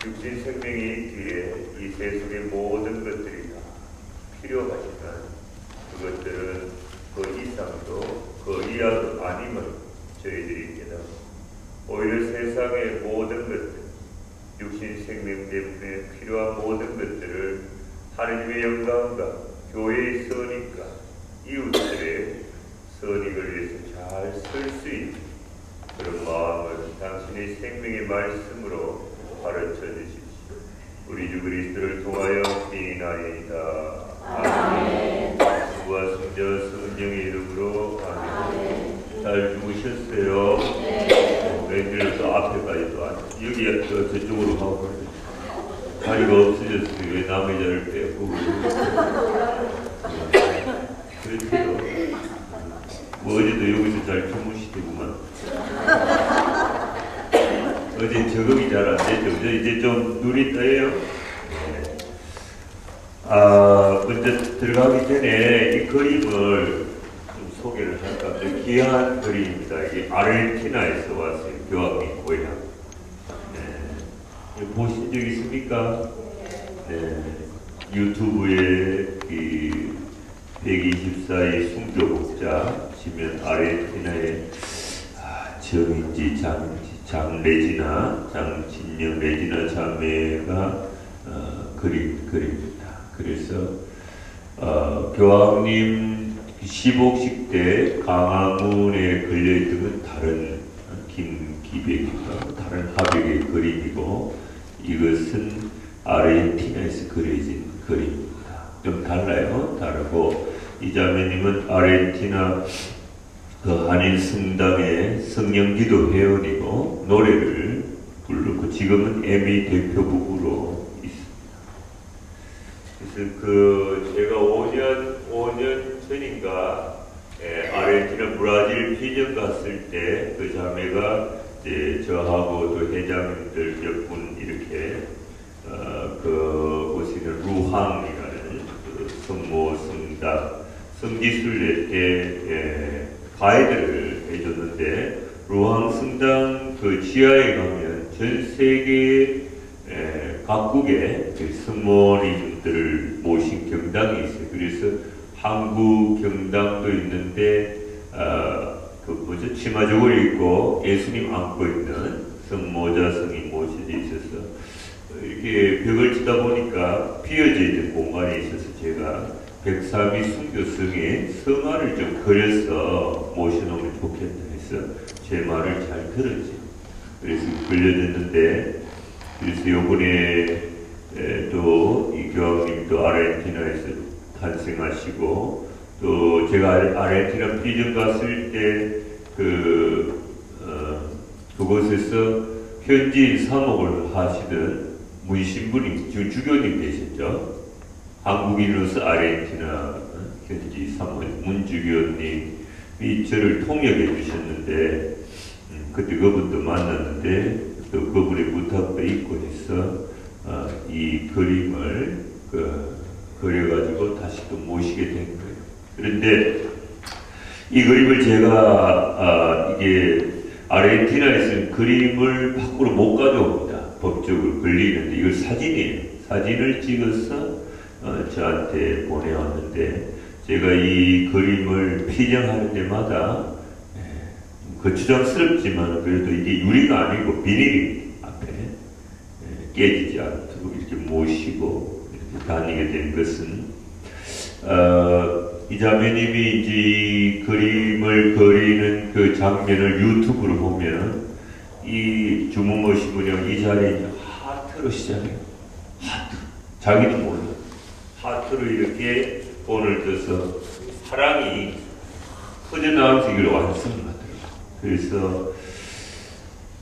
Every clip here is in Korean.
육신 생명이 있기에 이 세속의 모든 것들이 다 필요하지만 그것들은 그 이상도 그 이하도 아님을 저희들이 깨닫고 오히려 세상의 모든 것들, 육신 생명 때문에 필요한 모든 것들을 하느님의 영광과 교회의 선입과 이웃들의 선익을 위해서 잘 쓸 수 있는 그런 마음을 당신의 생명의 말씀으로 가르쳐 주십시오. 우리 주 그리스도를 통하여 기인하이다. 아멘. 주와 성자 성령의 이름으로 아멘. 잘 주무셨어요? 네. 웬일로 앞에까지 또 앉아. 여기 저쪽으로 가고 자리가 없어졌어요. 왜 남의 자리를 빼고 그렇게요. 뭐 어제도 여기서 잘 주무시더구만. 어제 적응이 잘 안 됐죠. 이제 좀 눈이 떠요. 네. 먼저 들어가기 전에 이 그림을 좀 소개를 할까 합니다. 귀한 그림입니다. 이게 아르헨티나에서 왔어요. 교황님 고향. 네. 보신 적 있습니까? 네. 유튜브에 이 124의 순교복자 치면 아르헨티나의 정인지 장레지나 장진영 레지나 자매가 그립니다. 그래서 교황님 시복식 때 강화문에 걸려있던 건 다른 김기백인가 다른 화백의 그림이고 이것은 아르헨티나에서 그려진 그림입니다. 좀 달라요. 다르고 이 자매님은 아르헨티나 그 한인 성당의 성령기도 회원이고 노래를 부르고 지금은 에미 대표 부부로 있습니다. 그래서 제가 5년 전인가 아르헨티나 브라질 피전 갔을 때 그 자매가 이제 저하고 또 회장님들 몇 분 이렇게 그곳에 있는 루항이라는 그 성모 성당 성지순례 때 가이드를 해줬는데 루앙 성당 그 지하에 가면 전 세계 각국의 성모님들을 모신 경당이 있어요. 그래서 한국 경당도 있는데 치마저고를 입고 예수님 안고 있는 성모자성이 모셔져 있어서 이렇게 벽을 치다 보니까 비어져 있는 공간이 있어서 제가 103위 순교성에 성화를 좀 그려서 모셔놓으면 좋겠다 해서 제 말을 잘 들었지. 그래서 걸려졌는데 그래서 요번에 또 이 교황님도 아르헨티나에서 탄생하시고 또 제가 아르헨티나 피전 갔을 때 그곳에서 현지 사목을 하시던 문신부님, 지금 주교님 되셨죠? 한국인으로서 아르헨티나 현지 사모님 문주교님이 저를 통역해 주셨는데 그때 그분도 만났는데 또 그분의 부탁도 있고 해서 이 그림을 그려가지고 다시 또 모시게 된 거예요. 그런데 이 그림을 제가 이게 아르헨티나에서는 그림을 밖으로 못 가져옵니다. 법적으로 걸리는데 이걸 사진이에요. 사진을 찍어서 저한테 보내왔는데 제가 이 그림을 피정하는 데마다 거추장스럽지만 그래도 이게 유리가 아니고 비닐이 앞에 깨지지 않도록 이렇게 모시고 이렇게 다니게 된 것은 이 자매님이 이제 이 그림을 그리는 그 장면을 유튜브로 보면 이 주무모시 분양 이 자리에 하트로 시작해요. 하트. 자기도 몰라. 하트로 이렇게 본을 떠서 사랑이 퍼져나오면서 이걸 완성하더라고요. 그래서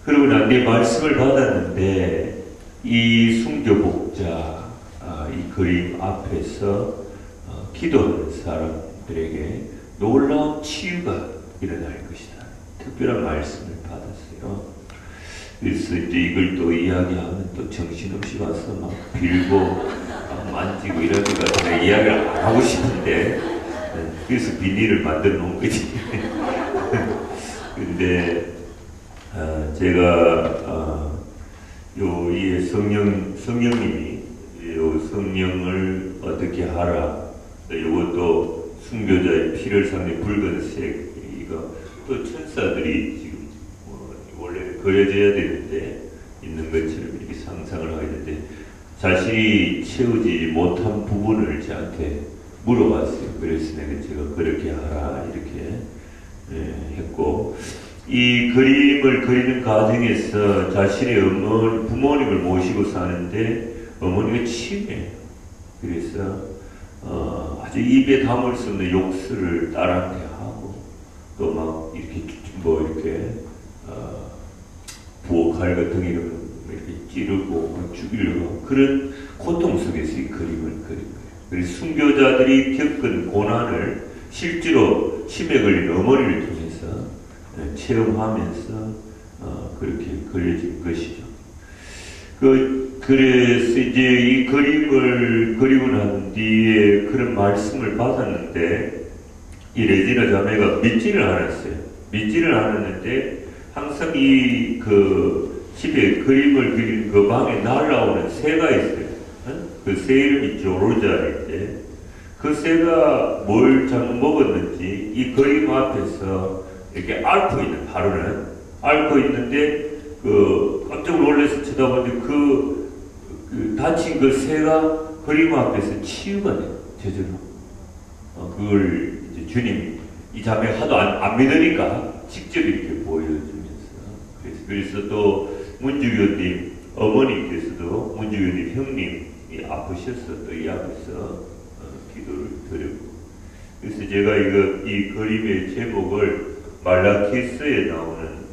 그러고 난 뒤에 말씀을 받았는데 이 순교복자 이 그림 앞에서 기도하는 사람들에게 놀라운 치유가 일어날 것이다. 특별한 말씀을 받았어요. 그래서 이제 이걸 또 이야기하면 또 정신없이 와서 막 빌고 만지고 이러니까 제가 이야기를 안 하고 싶은데 그래서 비닐을 만들어 놓은 거지. 근데 제가 이 성령님이 요 성령을 어떻게 하라. 이것도 순교자의 피를 상대 붉은색, 이거 또 천사들이 지금 원래 그려져야 되는데 있는 것처럼 이렇게 상상을 하게 되는데 자신이 채우지 못한 부분을 저한테 물어봤어요. 그래서 제가 그렇게 하라 이렇게 했고, 이 그림을 그리는 과정에서 자신의 부모님을 모시고 사는데 어머니가 치매예요. 그래서 아주 입에 담을 수 없는 욕설을 딸한테 하고 또 막 이렇게 이렇게 부엌칼 같은 거 이렇게 찌르고 막 죽이려고 하고 그런 고통 속에서 이 그림을 그린 거예요. 그래서 순교자들이 겪은 고난을 실제로 치매 걸린 어머니를 통해서 체험하면서 그렇게 그려진 것이죠. 그래서 이제 이 그림을 그리고 난 뒤에 그런 말씀을 받았는데, 이 레지나 자매가 믿지를 않았어요. 믿지를 않았는데, 항상 집에 그림을 그리는 그 방에 날아오는 새가 있어요. 그 새 이름이 조로자인데, 그 새가 뭘 잘못 먹었는지 이 그림 앞에서 이렇게 앓고 있는, 하루는 앓고 있는데, 깜짝 놀라서 쳐다보는데 다친 그 새가 그림 앞에서 치유가 돼요. 제대로. 그걸 이제 주님, 이 자매 하도 안 믿으니까 직접 이렇게 보여주면서. 그래서 또 문주교님, 어머니께서도 문주교님 형님이 아프셔서 또 이 앞에서 기도를 드렸고. 그래서 제가 이 그림의 제목을 말라키스에 나오는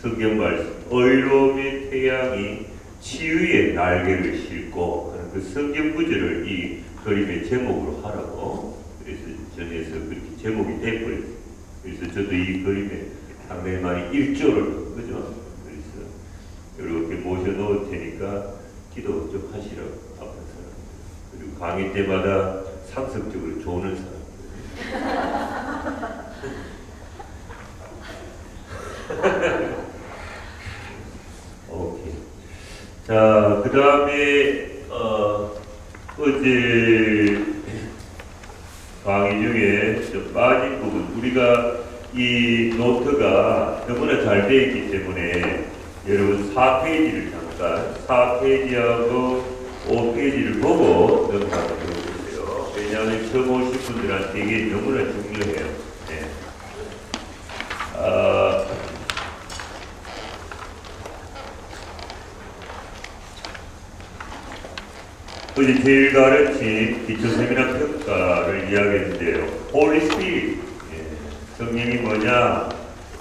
성경 말씀, 의로움의 태양이 치유의 날개를 싣고 하는 그 성경 구절을 이 그림의 제목으로 하라고 그래서 전해서 그렇게 제목이 돼버렸어요. 그래서 저도 이 그림에 상당히 많이 일조를 하고, 그죠? 그래서 이렇게 모셔놓을 테니까 기도 좀 하시라고, 아픈 사람. 그리고 강의 때마다 상습적으로 조는 사람. 오케이. 자, 그 다음에 어제 강의 중에 좀 빠진 부분, 우리가 이 노트가 너무나 잘 되어 있기 때문에 여러분 4페이지를 잠깐 4페이지하고 5페이지를 보고 넘어가도록 해주세요. 왜냐하면 처음 오신 분들한테 이게 너무나 중요해요. 네. 어제 제일 가르친 기초 세미나 평가를 이야기했는데요. Holy Spirit, 성령이 뭐냐?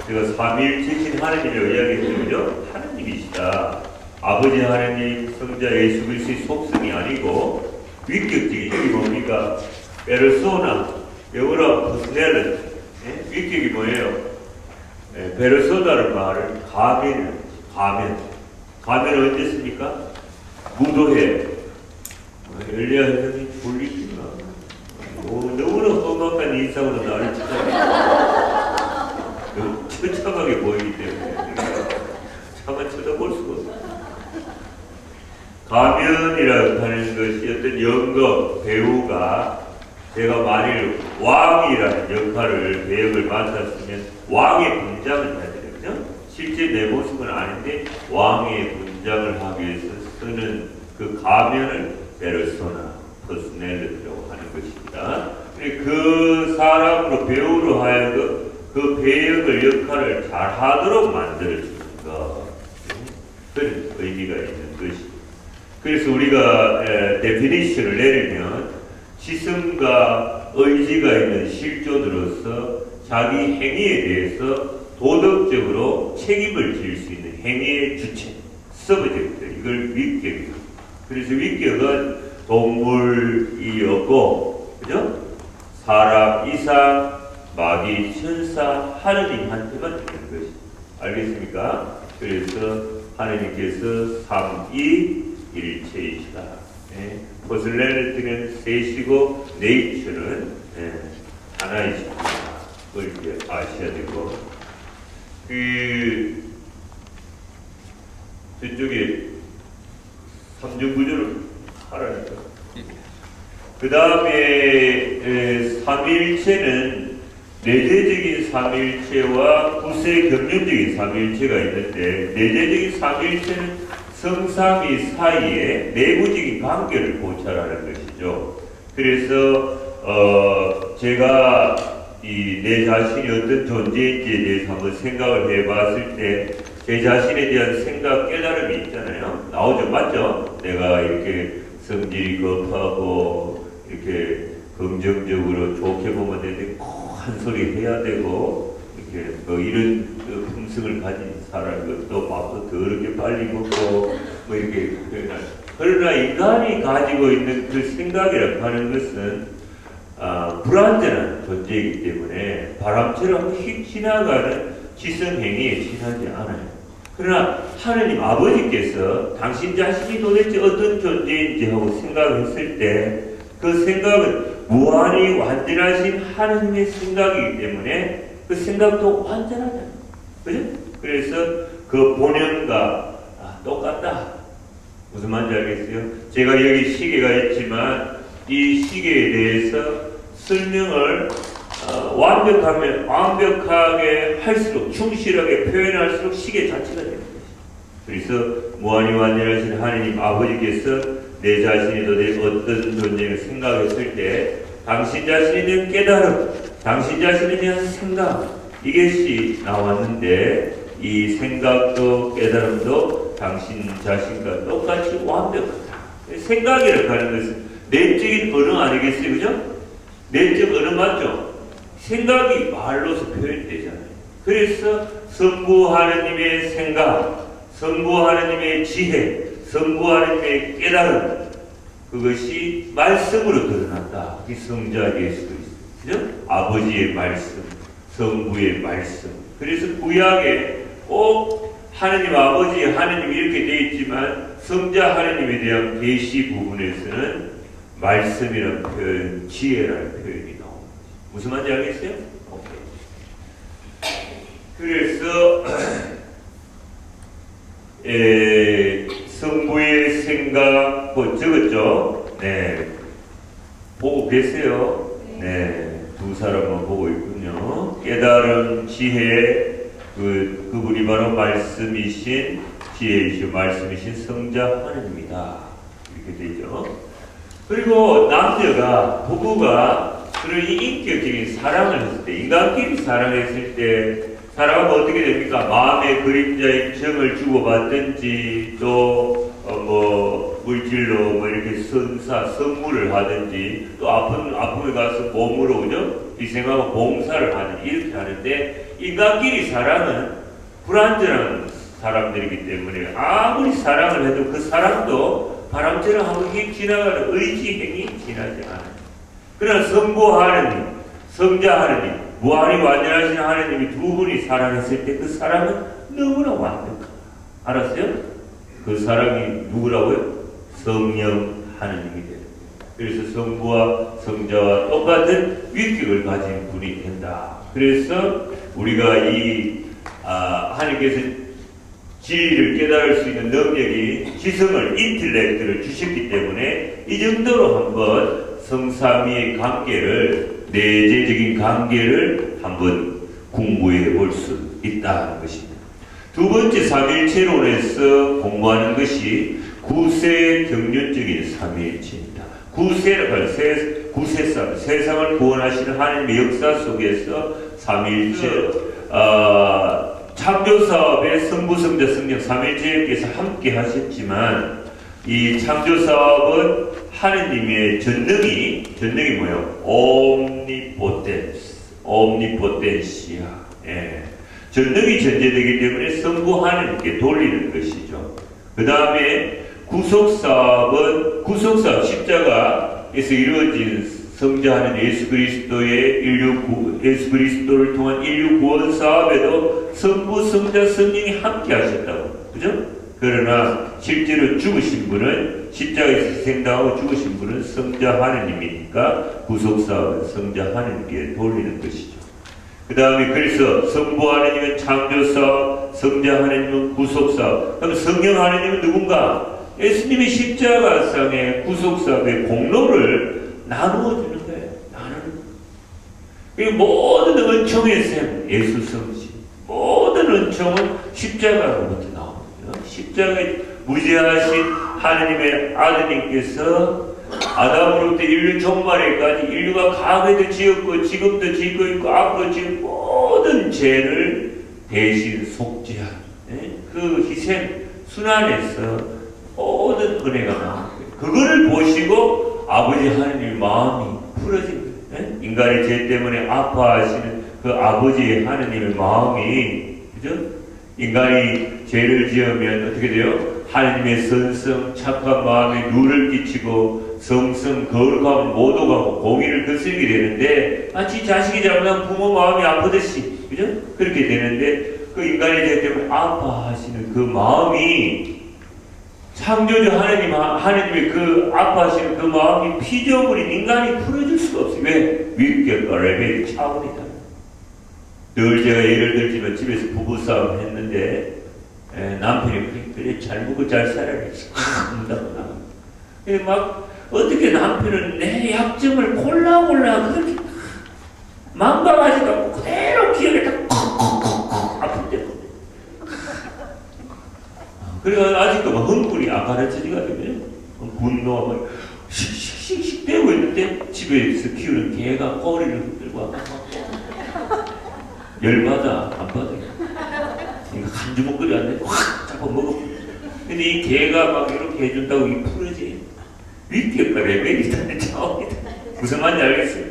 제가 삼위일체신 하나님이라고 이야기했죠. 하나님이시다. 아버지 하나님, 성자 예수 그리스도의 속성이 아니고 위격적인 힘이 뭡니까? 페르소나, 영어로 퍼스널리티. 위격이 뭐예요? 페르소나를 말을 가면은 언제 씁니까? 무도회. 엘리야 선생님 졸리시구나. 너무나 험악한 인상으로 나를 처참하게 보이기 때문에 차마 쳐다볼 수가 없어요. 가면이라고 하는 것이 어떤 연극 배우가 제가 만일 왕이라는 역할을 배역을 맡았으면 왕의 분장을 해야 되거든요. 실제 내 모습은 아닌데 왕의 분장을 하기 위해서 쓰는 그 가면을 페르소나, 퍼스널리티라고 하는 것입니다. 그 사람으로 배우로 하여금 그 배역을 역할을 잘 하도록 만들어주는 것, 그런 의미가 있는 것입니다. 그래서 우리가 데피니션을 내리면 지성과 의지가 있는 실존으로서 자기 행위에 대해서 도덕적으로 책임을 질 수 있는 행위의 주체, 서브젝트, 이걸 위격입니다. 그래서 위격은 동물이 없고, 그죠? 사람 이상, 마귀, 천사, 하느님한테만 있는 것이. 알겠습니까? 그래서 하느님께서 삼위일체이시다. 퍼스널리티는 셋이고, 네이처는 하나이십니다. 그걸 이렇게 아셔야 되고, 저쪽에 삼중구조를 하라니까. 그 다음에 삼위일체는 내재적인 삼위일체와 구세 경륜적인 삼위일체가 있는데, 내재적인 삼위일체는 성삼위 사이에 내부적인 관계를 고찰하는 것이죠. 그래서 제가 내 자신이 어떤 존재인지에 대해서 한번 생각을 해봤을 때 제 자신에 대한 생각, 깨달음이 있잖아요. 나오죠, 맞죠? 내가 이렇게 성질이 급하고 이렇게 긍정적으로 좋게 보면 되는데 꼭 한 소리 해야 되고 이렇게 뭐 이런 품성을 가진 사람이 또 밥도 더럽게 빨리 먹고 뭐 이렇게. 그러나 인간이 가지고 있는 그 생각이라고 하는 것은 불완전한 존재이기 때문에 바람처럼 휙 지나가는 지성행위에 지나지 않아요. 그러나 하느님 아버지께서 당신 자신이 도대체 어떤 존재인지 하고 생각했을 때 그 생각은 무한히 완전하신 하느님의 생각이기 때문에 그 생각도 완전하다. 그죠? 그래서 그 본연과 똑같다. 무슨 말인지 알겠어요? 제가 여기 시계가 있지만 이 시계에 대해서 설명을 완벽하게 할수록, 충실하게 표현할수록 시계 자체가 되는 것이죠. 그래서 무한히 완전하신 하느님 아버지께서 내 자신이 도대체 어떤 존재를 생각했을 때 당신 자신에 대한 깨달음, 당신 자신에 대한 생각, 이것이 나왔는데 이 생각도 깨달음도 당신 자신과 똑같이 완벽하다. 생각이라고 하는 것은 내적인 언어 아니겠어요? 그죠? 내적 언어 맞죠? 생각이 말로서 표현되잖아요. 그래서 성부 하느님의 생각, 성부 하느님의 지혜, 성부 하느님의 깨달음, 그것이 말씀으로 드러난다. 이 성자 예수 그리스도. 그죠? 아버지의 말씀, 성부의 말씀. 그래서 구약에 꼭 하느님 아버지, 하느님 이렇게 되어 있지만 성자 하느님에 대한 계시 부분에서는 말씀이라는 표현, 지혜라는 표현이 나옵니다. 무슨 말인지 알겠어요? 오케이. 그래서 성부의 생각 적었죠? 네. 보고 계세요? 네. 두 사람만 보고 있군요. 깨달음, 지혜, 그분이 바로 말씀이신, 지혜이시오 말씀이신 성자 하느님이다. 이렇게 되죠. 그리고 남녀가, 부부가 그런 인격적인 사랑을 했을 때, 인간끼리 사랑했을 때, 사랑하면 어떻게 됩니까? 마음의 그림자의 정을 주고받든지, 또, 물질로 이렇게 선물을 하든지, 또 아픔에 가서 몸으로, 그죠? 희생하고 봉사를 하든지, 이렇게 하는데, 인간끼리 사랑은 불완전한 사람들이기 때문에, 아무리 사랑을 해도 그 사랑도 바람처럼 한번 지나가는 의지행위 지나지 않아요. 그러나 성부 하느님, 성자 하느님, 무한히 완전하신 하느님이 두 분이 사랑했을 때 그 사랑은 너무나 완벽하다. 알았어요? 그 사랑이 누구라고요? 성령 하느님이 됩니다. 그래서 성부와 성자와 똑같은 위격을 가진 분이 된다. 그래서 우리가 하느님께서 진리를 깨달을 수 있는 능력이 지성을, 인텔렉트를 주셨기 때문에 이 정도로 한번 성삼위의 관계를, 내재적인 관계를 한번 공부해 볼 수 있다는 것입니다. 두 번째 삼위일체론에서 공부하는 것이 구세 경륜적인 삼위일체입니다. 구세라고 하는 구세상, 세상을 구원하시는 하나님의 역사 속에서 삼위일체, 창조사업에 성부, 성자, 성령, 삼위일체께서 함께 하셨지만 이 창조사업은 하느님의 전능이 뭐예요? 옴니포텐시아. 예. 전능이 전제되기 때문에 성부 하느님께 돌리는 것이죠. 그 다음에 구속사업, 십자가에서 이루어진 성자하는 예수 그리스도를 통한 인류 구원 사업에도 성부, 성자, 성령이 함께 하셨다고. 그죠? 그러나 실제로 죽으신 분은, 십자가에서 희생당하고 죽으신 분은 성자 하느님이니까 구속사업은 성자 하느님께 돌리는 것이죠. 그 다음에 그래서 성부 하나님은 창조사, 성자 하나님은 구속사. 그럼 성령 하나님은 누군가? 예수님이 십자가상의 구속사의 공로를 나누어주는 거예요. 나누는. 그리고 모든 은총의 셈, 예수 성신. 모든 은총은 십자가로부터 나옵니다. 십자가에 무죄하신 하나님의 아드님께서 아담으로부터 인류 종말에까지 인류가 과거에도 지었고 지금도 짓고 있고 앞으로 지을 모든 죄를 대신 속죄한 그 희생 순환에서 모든 은혜가 나온 거예요. 그거를 보시고 아버지 하나님의 마음이 풀어진 거예요. 인간의 죄 때문에 아파하시는 그 아버지 하나님의 마음이, 그죠? 인간이 죄를 지으면 어떻게 돼요? 하나님의 선성 착한 마음에 누를 끼치고 성성 거룩함을 못 오가고 공의를 거슬게 되는데, 마치 자식이 잘못하면 부모 마음이 아프듯이, 그죠? 그렇게 되는데 그 인간의 죄 때문에 아파하시는 그 마음이 창조주 하나님의 그 아파하시는 그 마음이 피조물인 인간이 풀어줄 수가 없어요. 왜? 위격과 레벨이 차원이다. 늘 제가 예를 들지만 집에서 부부싸움 했는데 남편이 그래 잘 먹고 잘 살아라 근데 막 어떻게 남편은 내 약점을 골라 그렇게 망가가지고 그대로 기억에 딱 아픈데 그래서 아직도 막 흥분이 안 가르쳐지거든요. 분노가 막 씩씩씩 대고 있는데 집에서 키우는 개가 꼬리를 흔들고 아까 열받아 안 받아. 그러니까 한 주먹거리 안 되고 확 잡아 먹어. 근데 이 개가 막 이렇게 해준다고 이 풀어지. 위격과 레벨이 다른 차원이다. 무슨 말인지 알겠어요?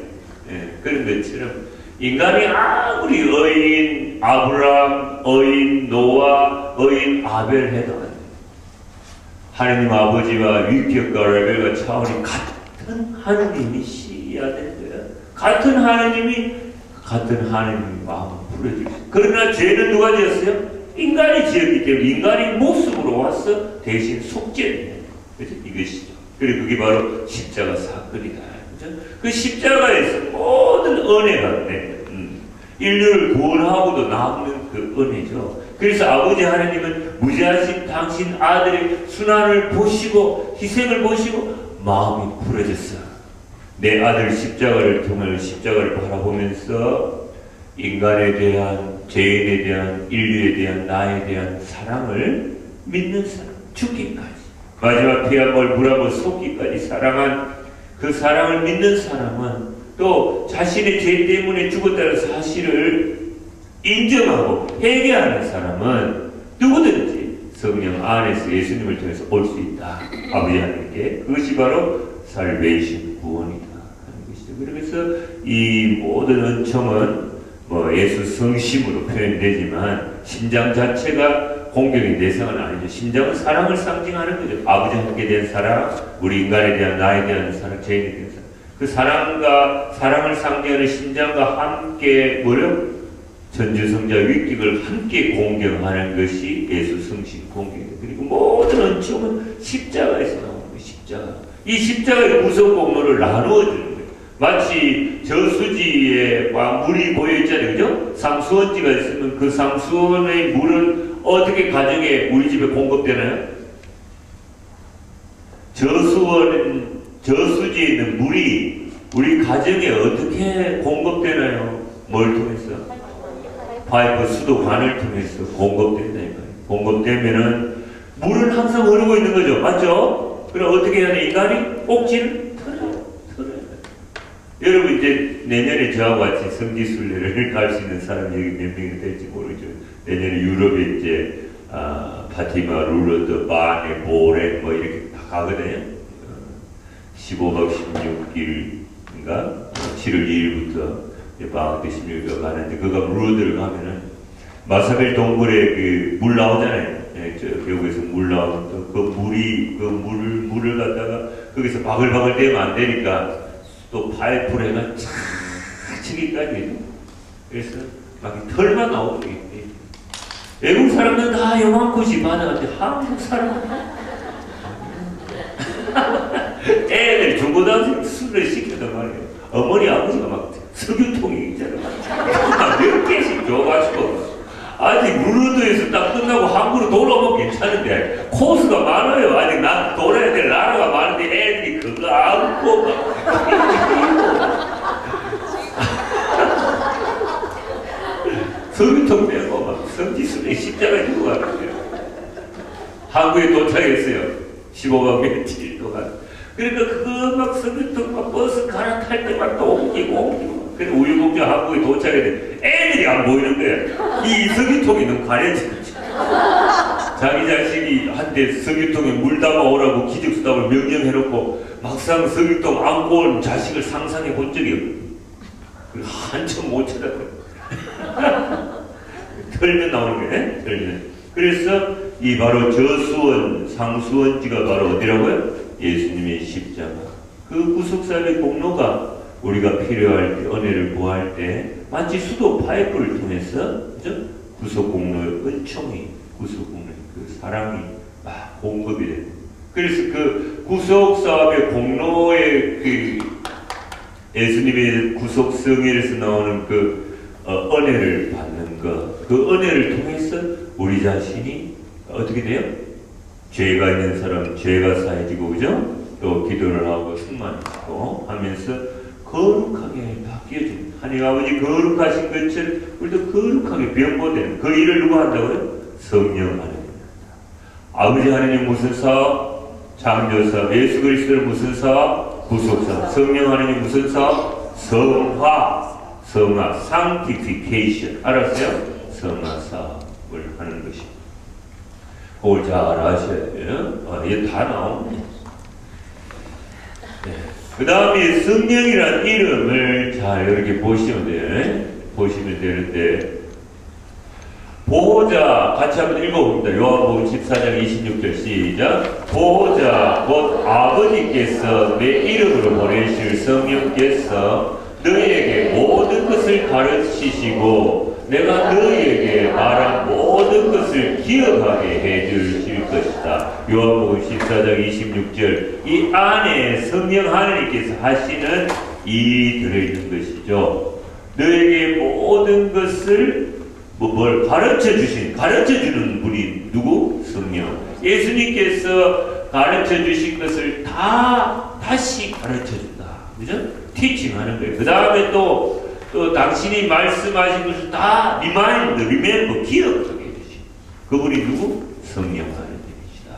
예, 그런 것처럼 인간이 아무리 의인 아브라함, 의인 노아, 의인 아벨 해도 안 돼요. 하나님 아버지와 위격과 레벨과 차원이 같은 하나님이시야 되는 거예요. 같은 하나님이 마음을 풀어주세요. 그러나 죄는 누가 지었어요? 인간이 지었기 때문에 인간이 모습으로 와서 대신 속죄를 해요. 그렇죠? 이것이죠. 그리고 그게 바로 십자가 사건이다. 그렇죠? 그 십자가에서 모든 은혜가 인류를 구원하고도 남는 그 은혜죠. 그래서 아버지 하나님은 무죄하신 당신 아들의 순환을 보시고 희생을 보시고 마음이 풀어졌어. 내 아들 십자가를 통해 십자가를 바라보면서 인간에 대한 죄인에 대한 인류에 대한 나에 대한 사랑을 믿는 사람 죽기까지 마지막 피 한 번 물 한 번 쏟기까지 사랑한 그 사랑을 믿는 사람은 또 자신의 죄 때문에 죽었다는 사실을 인정하고 회개하는 사람은 누구든지 성령 안에서 예수님을 통해서 올 수 있다. 아버지 하나님께 그것이 바로 살베이션 구원이다 하는 것이죠. 그래서 이 모든 은총은 예수 성심으로 표현되지만 심장 자체가 공격의 대상은 아니죠. 심장은 사랑을 상징하는 거죠. 아버지 하나님께 대한 사랑, 우리 인간에 대한 나에 대한 사랑, 죄인에 대한 사랑. 그 사랑을 상징하는 심장과 함께 전주성자 위격을 함께 공경하는 것이 예수 성신 공경입니다. 그리고 모든 은총은 십자가에서 나오는 거예요. 십자가. 이 십자가의 구속 공로를 나누어 주는 거예요. 마치 저수지에 물이 보여 있잖아요. 그죠? 상수원지가 있으면 그 상수원의 물은 어떻게 가정에 우리 집에 공급되나요? 저수지에 있는 물이 우리 가정에 어떻게 공급되나요? 뭘 통해서? 파이프 수도관을 통해서 공급된다 이거예요. 공급되면은 물은 항상 흐르고 있는 거죠. 맞죠? 그럼 어떻게 해야 돼? 인간이 꼭지를 털어요. 여러분 이제 내년에 저하고 같이 성지순례를 갈 수 있는 사람이 여기 몇 명이 될지 모르죠. 내년에 유럽에 이제 파티마, 룰러드, 바네, 보렌 이렇게 다 가거든요. 15박 16일인가 7월 2일부터 방학 때 16일가 가는데 그거 룰러드를 가면은 마사벨 동굴에 그 물 나오잖아요. 저 배후에서 물 나오면 그 물을 갖다가 거기서 바글바글 대면 안 되니까 또 파이프로 해가 차치기까지 그래서 막 털만 나오고 외국 사람들은 다 요만큼씩 받아갔는데 한국 사람은 애들 중고등학생 술을 시켰단 말이에요. 어머니 아버지가 막 석유통이 있잖아. 좋아가지고 아직 루르드에서 딱 끝나고 한국으로 돌아오면 괜찮은데 코스가 많아요. 아직 나 돌아야 될 나라가 많은데 애들이 그거 안고 막 서귀통 빼고 막 성지순례 십자가 지고 가는 거예요. 한국에 도착했어요. 15박 며칠 동안. 그러니까 그거 막 서귀통 막 버스 갈아탈 때만 또 옮기고 그래서 우유곡절 한국에 도착했는데 애들이 안 보이는 거야. 이 서귀통이 너무 가려진 거지. 자기 자식이 한때 서귀통에 물 담아오라고 기죽수답을 명령해놓고 막상 서귀통 안고 온 자식을 상상해 본 적이 없어요. 한참 못 쳐다봐요. 털면 나오는 거예요. 털면. 그래서 이 바로 저수원, 상수원지가 바로 어디라고요? 예수님의 십자가. 그 구속사의 공로가 우리가 필요할 때, 은혜를 구할 때 마치 수도 파이프를 통해서 그죠? 구속 공로의 은총이, 구속 공로의 그 사랑이 막 공급이 되는. 그래서 그 구속 사업의 공로의 그 예수님의 구속 성회에서 나오는 그 은혜를 받는 것, 그 은혜를 통해서 우리 자신이 어떻게 돼요? 죄가 있는 사람 죄가 사해지고 그죠? 또 기도를 하고 충만하고 하면서 거룩하게 바뀌어집니다. 하나님 아버지 거룩하신 것처럼 우리도 거룩하게 변보되는 그 일을 누가 한다고요? 성령 하나님. 아버지 하나님 무슨 사업? 창조사업. 예수 그리스도를 무슨 사업? 구속사업. 성령 하나님 무슨 사업? 성화. 성화. sanctification. 알았어요? 성화 사업을 하는 것입니다. 그걸 잘 아셔야 돼요. 이게 다 나옵니다. 네. 그 다음에 성령이라는 이름을 잘 이렇게 보시면 돼요. 보시면 되는데, 보호자, 같이 한번 읽어봅니다. 요한복음 14장 26절 시작. 보호자, 곧 아버지께서 내 이름으로 보내실 성령께서 너희에게 모든 것을 가르치시고, 내가 너희에게 말한 모든 것을 기억하게 해주실 것이다. 요한복음 14장 26절. 이 안에 성령 하나님께서 하시는 일이 들어있는 것이죠. 너에게 모든 것을 뭘 가르쳐주는 분이 누구? 성령. 예수님께서 가르쳐주신 것을 다시 가르쳐준다. 그죠? 티칭하는 거예요. 그 다음에 또 당신이 말씀하신 것을 다 remember, 기억하게 해주시고. 그분이 누구? 성령 하나님이시다.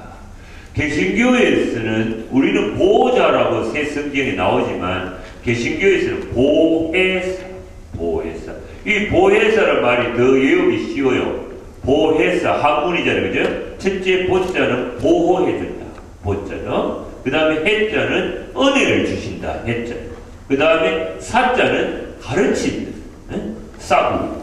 개신교에서는 우리는 보호자라고 새 성경에 나오지만 개신교에서는 보혜사. 이 보혜사란 말이 더 외우기 쉬워요. 보혜사, 한문이잖아요. 그죠? 첫째 보자는 보호해준다. 보자죠. 그 다음에 해자는 은혜를 주신다. 해자. 그 다음에 사자는 가르친다. 사부.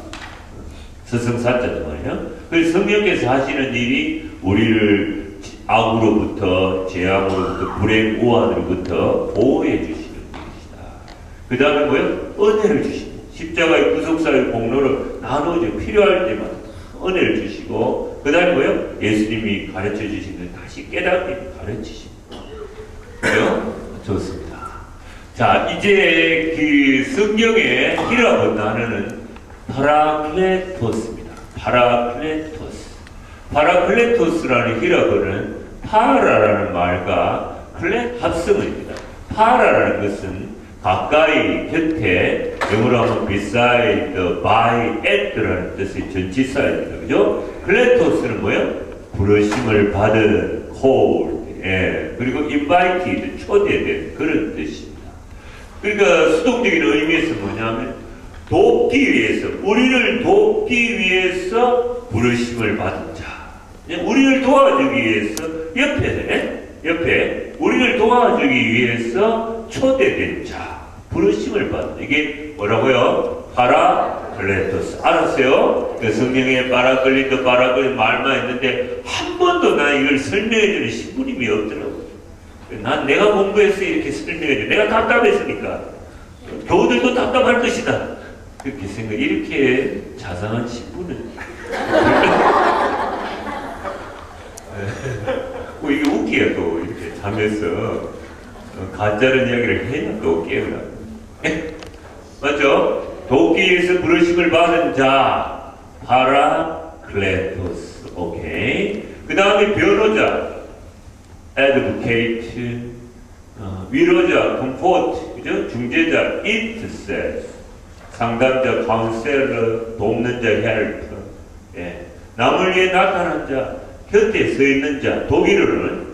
서성사자도 말이에요. 그래서 성령께서 하시는 일이 우리를 악으로부터, 재앙으로부터, 불행, 우환으로부터 보호해 주시는 것이다. 그 다음에 뭐예요? 은혜를 주신다. 십자가의 구속사의 공로를 나누어져 필요할 때마다 은혜를 주시고, 그 다음에 뭐예요? 예수님이 가르쳐 주신 걸 다시 깨닫게 가르치십니다. 그래요? 좋습니다. 자, 이제 그 성경의 히라보 단어는 파라클레토스입니다. 파라클레토스라는 히라보는 파라라는 말과 클레 합성어입니다. 파라라는 것은 가까이, 곁에, 영어로 하면 beside, by, at라는 뜻의 전치사입니다. 그죠? 클레토스는 뭐예요? 부르심을 받은, called, 그리고 invited, 초대된 그런 뜻입니다. 그러니까 수동적인 의미에서 뭐냐면 우리를 돕기 위해서 부르심을 받은 자. 우리를 도와주기 위해서 옆에 우리를 도와주기 위해서 초대된 자. 부르심을 받는 이게 뭐라고요? 파라클레토스. 알았어요? 그 성경에 파라클레토 말만 있는데 한 번도 나 이걸 설명해주는 신부님이 없더라고요. 난 내가 공부해서 이렇게 설명해줘. 내가 답답했으니까. 교우들도 답답할 것이다. 그렇게 이렇게 자상한 신부는. 이게 웃기야 또 이렇게 자면서 가짜는 이야기를 해야 또 깨어나. 맞죠? 돕기 위해서 부르심을 받은 자. 파라클레토스. 오케이. 그 다음에 변호자, advocate, 위로자, comfort, 그죠? 중재자, intercessor, 상담자, counselor, 돕는 자, helper, 예. 남을 위해 나타난 자, 곁에 서 있는 자, 독일어는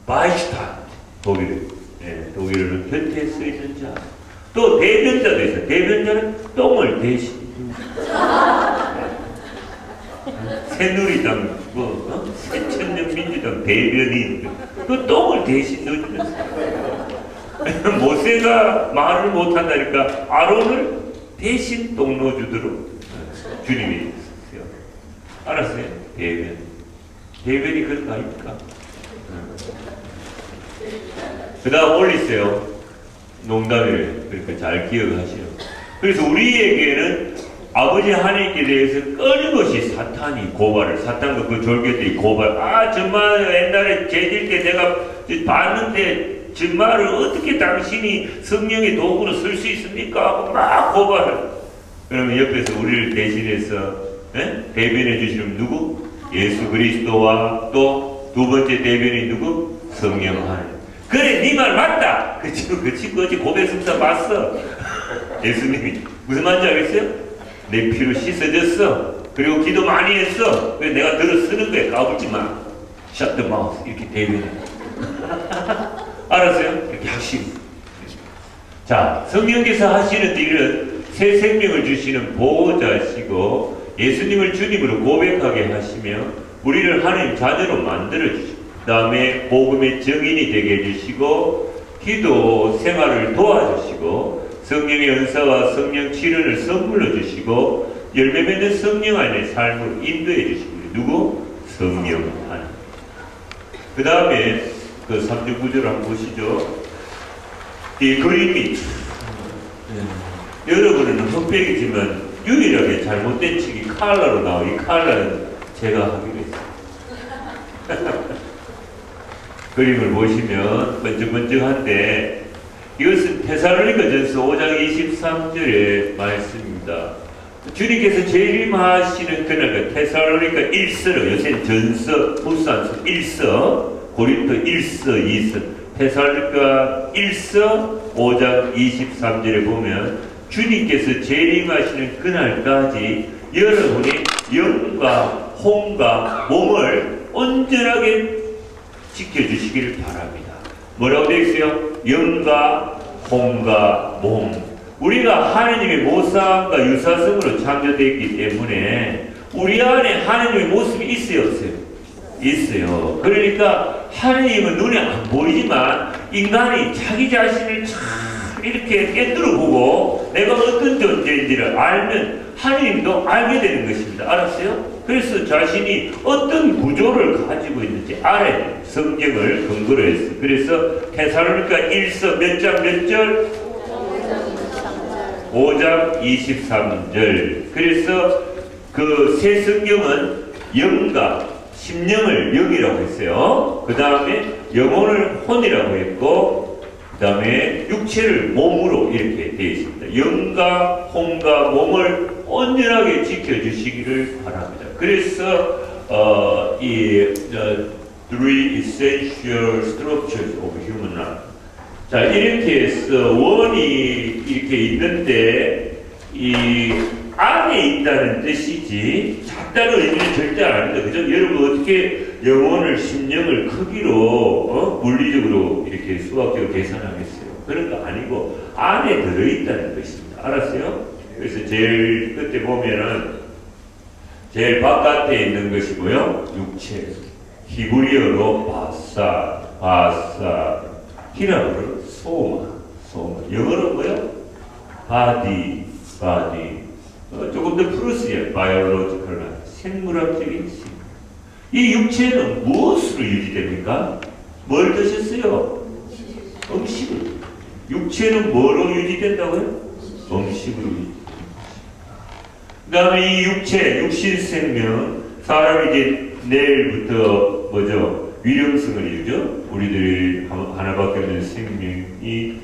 bystand, 독일어는 곁에 서 있는 자. 또 대변자도 있어요. 대변자는 똥을 대신 새누리당, 새천년민주당 대변인, 그 똥을 대신 넣어주는 사람. 모세가 말을 못한다니까 아론을 대신 똥 넣어주도록 주님이 했어요. 알았어요? 대변이 그런 거 아닙니까? 그 다음 올리세요. 농담이래요. 그러니까 잘 기억하시오. 그래서 우리에게는 아버지 하나님께 대해서 끊임없이 사탄이 고발을, 사탄과 그 졸개들이 고발, 정말 옛날에 죄질 때 내가 봤는데 정말을 어떻게 당신이 성령의 도구로 쓸 수 있습니까? 하고 막 고발을. 그러면 옆에서 우리를 대신해서 대변해 주시는 누구? 예수 그리스도와 또 두 번째 대변이 누구? 성령 하나님. 그래, 네 말 맞다. 그 친구 어제 고백성사 봤어. 예수님이 무슨 말인지 알겠어요? 내 피로 씻어졌어. 그리고 기도 많이 했어. 그래서 내가 들어 쓰는 거야. 까불지 마. Shut the mouth. 이렇게 대변해. 알았어요? 이렇게 하시고. 자, 성령께서 하시는 일은 새 생명을 주시는 보호자시고 예수님을 주님으로 고백하게 하시며 우리를 하나님 자녀로 만들어 주시고 그 다음에 복음의 증인이 되게 해주시고 기도 생활을 도와주시고 성령의 은사와 성령 치료를 선물로 주시고 열매 맺는 성령 안에 삶을 인도해 주시고 누구? 성령 안에. 그 다음에 그 3주 구절을 한번 보시죠. 이 그림이 여러분은 흑백이지만 유일하게 잘못된 칙이 칼라로 나와. 이 칼라는 제가 하기로 했어요. 그림을 보시면 번쩍번쩍한데 이것은 데살로니가전서 5장 23절의 말씀입니다. 주님께서 재림하시는 그날 데살로니가 1서로 요새는 전서, 후서안서 1서, 고린도 1서, 2서, 데살로니가 1서 5장 23절에 보면 주님께서 재림하시는 그날까지 여러분이 영과 혼과 몸을 온전하게 지켜주시기를 바랍니다. 뭐라고 되어 있어요? 영과 혼과 몸. 우리가 하나님의 모상과 유사성으로 창조되어 있기 때문에 우리 안에 하나님의 모습이 있어요, 없어요? 있어요. 그러니까 하나님은 눈에 안 보이지만 인간이 자기 자신을 참 이렇게 깨뜨려 보고 내가 어떤 존재인지를 알면 하나님도 알게 되는 것입니다. 알았어요? 그래서 자신이 어떤 구조를 가지고 있는지 알아야 성경을 근거로 해서. 그래서 데살로니가 1서 몇 장 몇 절? 5장 23절. 그래서 그 새 성경은 영과 심령을 영이라고 했어요. 그 다음에 영혼을 혼이라고 했고 그 다음에 육체를 몸으로 이렇게 되어 있습니다. 영과 혼과 몸을 온전하게 지켜주시기를 바랍니다. 그래서 three essential structures of human life. 자, 이렇게 해서 원이 이렇게 있는데 이 안에 있다는 뜻이지 작다는 의미는 절대 아닙니다. 그죠? 여러분 어떻게 영혼을 심령을 크기로 물리적으로 이렇게 수학적으로 계산하겠어요? 그런 거 아니고 안에 들어있다는 것입니다. 알았어요? 그래서 제일 끝에 보면은 제일 바깥에 있는 것이 뭐요? 육체. 히브리어로 바사, 히라브로 소마. 영어로 뭐요? 바디. 조금 더 플러스예요. 바이올로지컬, 생물학적인 신. 이 육체는 무엇으로 유지됩니까? 뭘 드셨어요? 음식을. 육체는 뭐로 유지된다고요? 음식으로 유지됩니다. 그 다음에 이 육체, 육신생명, 사람이 이제 내일부터 뭐죠? 위령성을 이루죠? 우리들이 하나밖에 없는 생명이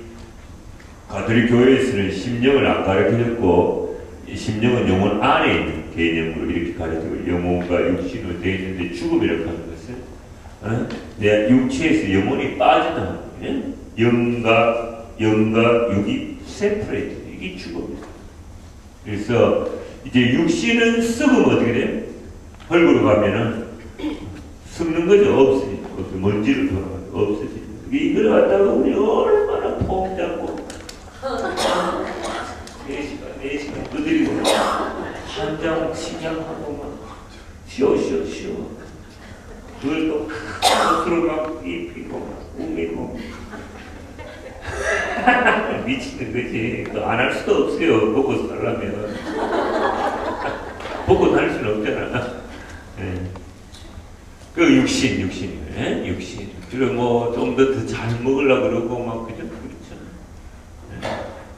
가톨릭 교회에서는 심령을 안 가르쳐줬고 이 심령은 영혼 안에 있는 개념으로 이렇게 가르치고 영혼과 육신으로 되어 있는데 죽음이라고 하는 것은 내 육체에서 영혼이 빠져나가는 거예요. 영과 육이 세퍼레이트. 이게 죽음이에요. 그래서 이제 육신은 썩으면 어떻게 돼요? 헐그로 가면은 썩는 거죠. 없어지죠. 먼지로 돌아가요. 없어지죠. 이걸 갖다가 우리 얼마나 폼 잡고 4시간 두드리고 한 장 치장하고 막 쉬어 그걸 또 스스로 막 입히고 꾸미고 미치는 거지. 안 할 수도 없어요. 보고 살려면 보고 살 수는 없잖아. 네. 그 육신. 그리고 뭐 좀 더 잘 먹으려고 그러고 막 그죠?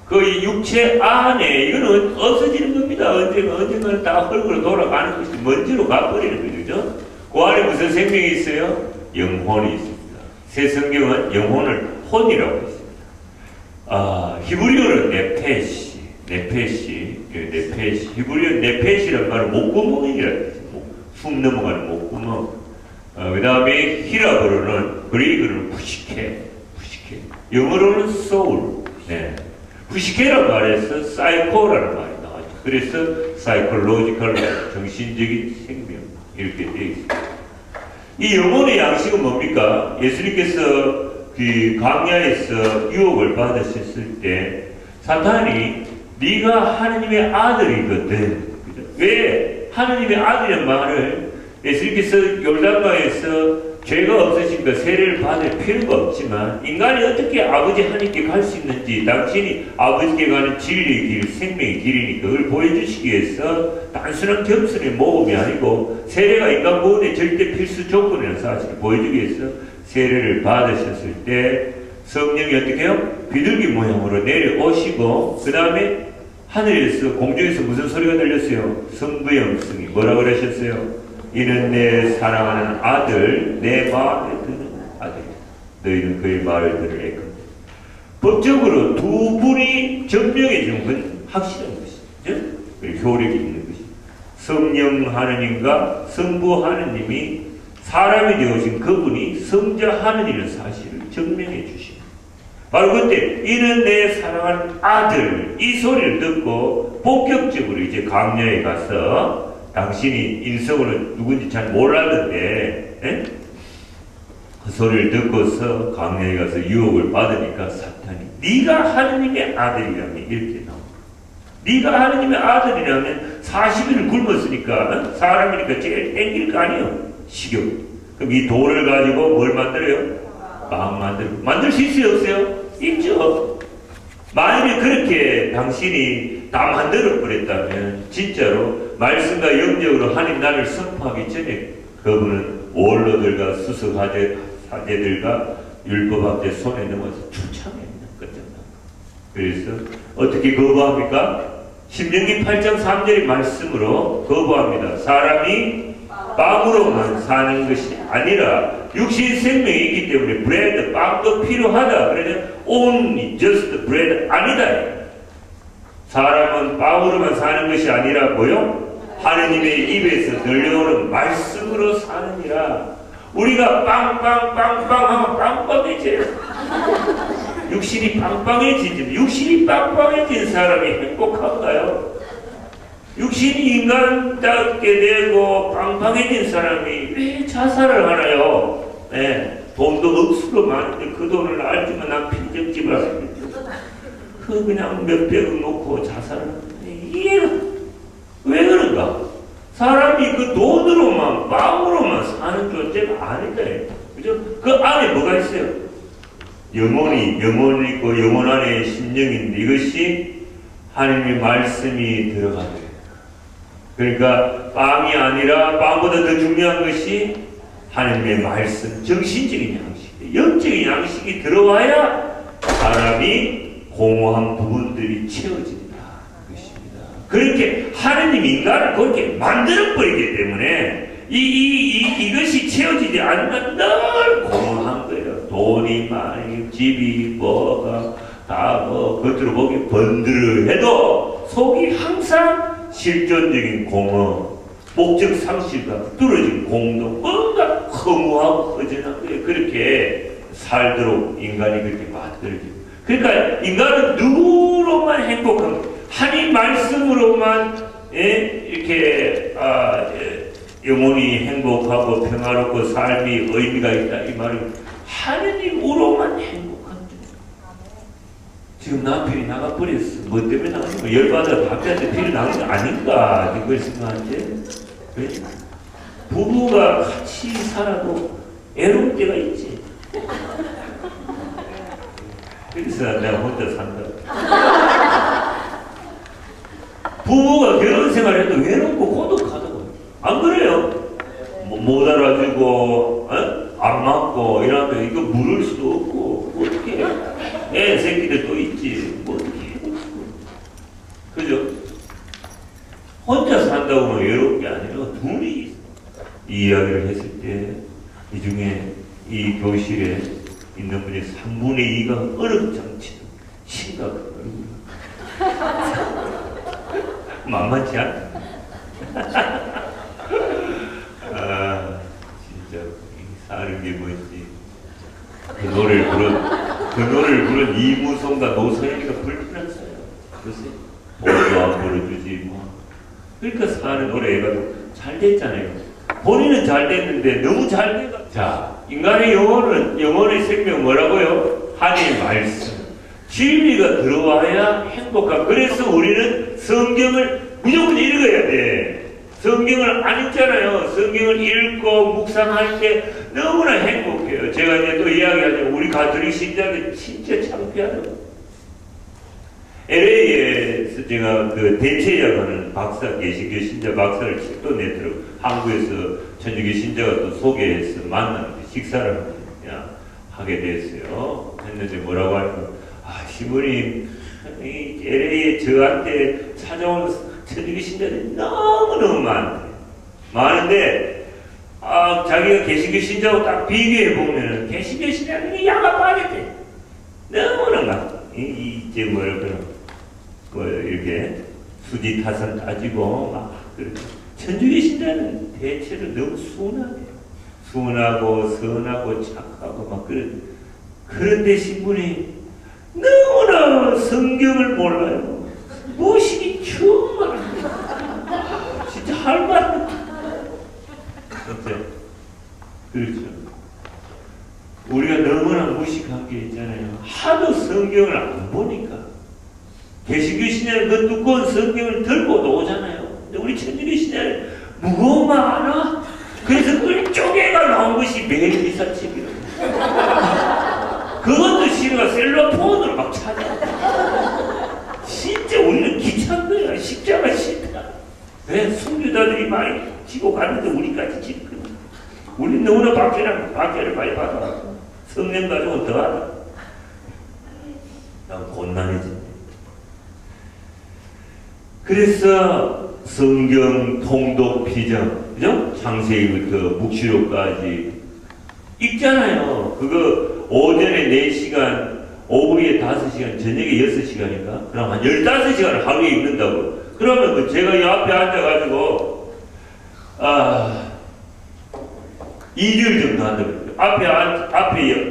그 육체 안에 이거는 없어지는 겁니다. 언젠가는 다 흙으로 돌아가는 것이 먼지로 가버리는 거죠. 그 안에 무슨 생명이 있어요? 영혼이 있습니다. 새 성경은 영혼을 혼이라고 했습니다. 히브리어는 네페시. 히브리어 네페시란 말은 목구멍이라는 뜻이에요. 숨 넘어가는 목구멍. 그 다음에 히라브로는 그리그는 푸시케. 영어로는 soul. 네. 푸시케라는 말에서 사이코라는 말이 나왔죠. 그래서 사이콜로지컬, 정신적인 생명 이렇게 되어 있습니다. 이 영혼의 양식은 뭡니까? 예수님께서 그 광야에서 유혹을 받으셨을 때 사탄이 네가 하느님의 아들이거든. 그죠? 왜 하느님의 아들이라는 말을 예수님께서 요르단강에서 죄가 없으시니까 세례를 받을 필요가 없지만 인간이 어떻게 아버지 하나님께 갈 수 있는지 당신이 아버지께 가는 진리의 길, 생명의 길이니까 그걸 보여주시기 위해서 단순한 겸손의 모험이 아니고 세례가 인간 구원의 절대 필수 조건이라는 사실을 보여주기 위해서 세례를 받으셨을 때 성령이 어떻게 해요? 비둘기 모양으로 내려오시고 그 다음에 하늘에서 공중에서 무슨 소리가 들렸어요? 성부형성이 뭐라고 그러셨어요? 이는 내 사랑하는 아들, 내 마음에 드는 아들. 너희는 그의 말을 들으래. 법적으로 두 분이 증명해 주는 건 확실한 것이죠. 그리고 효력이 있는 것이죠. 성령 하느님과 성부 하느님이 사람이 되어진 그분이 성자 하느님의 사실을 증명해 주십니다. 바로 그때 이는 내 사랑하는 아들 이 소리를 듣고 본격적으로 이제 광야에 가서 당신이 인성으로 누군지 잘 몰랐는데 그 소리를 듣고서 광야에 가서 유혹을 받으니까 사탄이 네가 하느님의 아들이라면 이렇게 나옵니다. 네가 하느님의 아들이라면 40일을 굶었으니까 사람이니까 제일 땡길 거 아니에요. 식욕. 그럼 이 돌을 가지고 뭘 만들어요? 빵 만들 수 있어요? 없어요? 있죠. 만약에 그렇게 당신이 다 만들어 버렸다면 진짜로 말씀과 영적으로 하나님 나를 선포하기 전에 그분은 원로들과 수석 사제들과 율법학자 손에 넘어서 추참입니다. 끝장납니다. 그래서 어떻게 거부합니까? 신명기 8장 3절의 말씀으로 거부합니다. 사람이 빵으로만 사는 것이 아니라 육신 생명이 있기 때문에 브레드, 빵도 필요하다. 그러면 only just bread 아니다. 사람은 빵으로만 사는 것이 아니라 뭐요? 하느님의 입에서 들려오는 말씀으로 사느니라. 우리가 빵빵빵빵 하면 빵빵해져요. 육신이 빵빵해지지. 육신이 빵빵해진 사람이 행복한가요? 육신이 인간답게 되고 빵빵해진 사람이 왜 자살을 하나요? 네, 돈도 억수로 많은데 그 돈을 알지만 난 편집집을 하겠죠. 그 그냥 몇백억 놓고 자살하는 이해가 왜 그런가? 사람이 그 돈으로만 빵으로만 사는 존재가 아니다. 그죠? 그 안에 뭐가 있어요? 영혼이 있고 영혼 안에 심령인데 이것이 하나님의 말씀이 들어가요. 그러니까 빵이 아니라 빵보다 더 중요한 것이 하나님의 말씀, 정신적인 양식, 영적인 양식이 들어와야 사람이 공허한 부분들이 채워진다. 그것입니다. 그렇게 하나님 인간을 그렇게 만들어버리기 때문에 이것이 채워지지 않으면 늘 공허한 거예요. 돈이 많이, 집이 뭐가 다 뭐 겉으로 보기 번들해도 속이 항상 실존적인 공허, 목적 상실감, 뚫어진 공동, 뭔가 허무하고 허전한 거예요. 그렇게 살도록 인간이 그렇게 만들어지고. 그러니까 인간은 누구로만 행복합니다. 하나님 말씀으로만 이렇게 영원히 행복하고 평화롭고 삶이 의미가 있다. 이 말은 하나님으로만 행복합니다. 지금 남편이 나가버렸어. 뭐 때문에 나가니까 열받아 바뀌었는데 필요 나온 거 아닌가 이걸 생각하는데 부부가 같이 살아도 애로울 때가 있지. 그래서 내가 혼자 산다. 부부가 결혼 생활해도 외롭고 고독하다고. 안 그래요? 못 알아주고 안 맞고 이러면 이거 물을 수도 없고 어떻게 애 새끼들 또 있지 뭐 어떻게 해. 그죠? 혼자 산다고 하면 외로운 게 아니라 둘이 이 이야기를 했을 때 이 중에 이 교실에 있는 분이 3분의 2가 얼음장치는 심각한 얼굴. 만만치 않아? 아, 진짜 사는 게 뭐지? 그 노래를 부른 이무송과 노사연이가 불편했어요. 글쎄, 뭐도 안 부르주지 뭐. 그러니까 사는 노래가 잘 됐잖아요. 본인은 잘 됐는데 너무 잘 돼가. 자, 인간의 영혼의 생명 뭐라고요? 하나님의 말씀. 진리가 들어와야 행복하고. 그래서 우리는 성경을 무조건 읽어야 돼. 성경을 안 읽잖아요. 성경을 읽고 묵상할 때 너무나 행복해요. 제가 이제 또 이야기하자면 우리 가톨릭 신자들 진짜 창피하다고. LA에서 제가 그 대체약하는 박사, 개신교 신자 박사를 책도 내도록 한국에서 천주교 신자가 또 소개해서 만나는데 식사를 하게 됐어요. 했는데 뭐라고 하냐면, 시부님, 이 LA에 저한테 찾아온 천주교 신자들이 너무너무 많은데, 자기가 개신교 신자하고 딱 비교해보면, 개신교 신자들이 야가 빠졌대. 너무나 많아. 이제 이렇게 수지 타선 따지고, 천주교 신자는 대체로 너무 순하고 선하고 착하고 막 그런데 신분이 너무나 성경을 몰라요. 무식이 정말 진짜 할 말은 어때? 그렇죠. 우리가 너무나 무식한 게 있잖아요. 하도 성경을 안 보니까 개신교 신자는 그 두꺼운 성경을 들고도 오잖아요. 근데 우리 천주교 신자는 무거우면 안 와. 그래서 그 쪼개가 나온 것이 매일 미사책이라고. 그것도 싫어. 셀로폰으로 막 찾아. 진짜 우리는 귀찮은 거야. 십자가 싫다. 왜? 순교자들이 많이 지고 갔는데 우리까지 지거든. 우리는 너무나 박해를 많이 받아. 성령 가지고 더하다. 난 곤란해진다. 그래서 성경 통독 피정, 그죠? 창세기부터 묵시록까지 읽잖아요. 그거 오전에 4시간, 오후에 5시간, 저녁에 6시간인가? 그럼 한 15시간을 하루에 읽는다고. 그러면 제가 이 앞에 앉아가지고, 2주일 정도 한다고. 앞에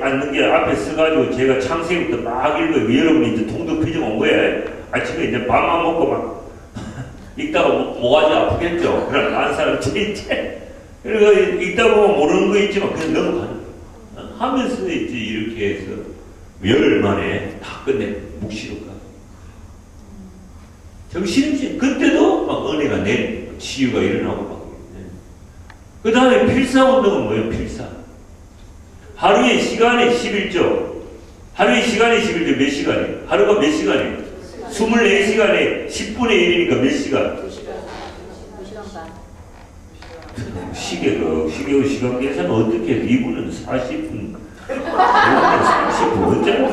앉는 게 앞에 서가지고 제가 창세기부터 막 읽어요. 여러분이 이제 통독 피정 온 거예요. 아침에 이제 밥만 먹고 막 읽다가 모가지 아프겠죠? 그럼 안 사람 진짜. 그리고 읽다 보면 모르는 거 있지만 그냥 넘어가는 거예요. 하면서 이제 이렇게 해서 열흘 만에 다 끝내 묵시록가. 정신없이 그때도 막 은혜가 내리고 치유가 일어나고 막. 그 다음에 필사운동은 뭐예요? 필사. 하루의 시간에 11조. 하루의 시간에 11조 몇 시간이에요? 하루가 몇 시간이에요? 24시간에 10분의 1이니까 몇 시간? 2시간 반. 시계로 시간 계산 어떻게 해? 이분은 40분, 이분은 30분, 어쩌고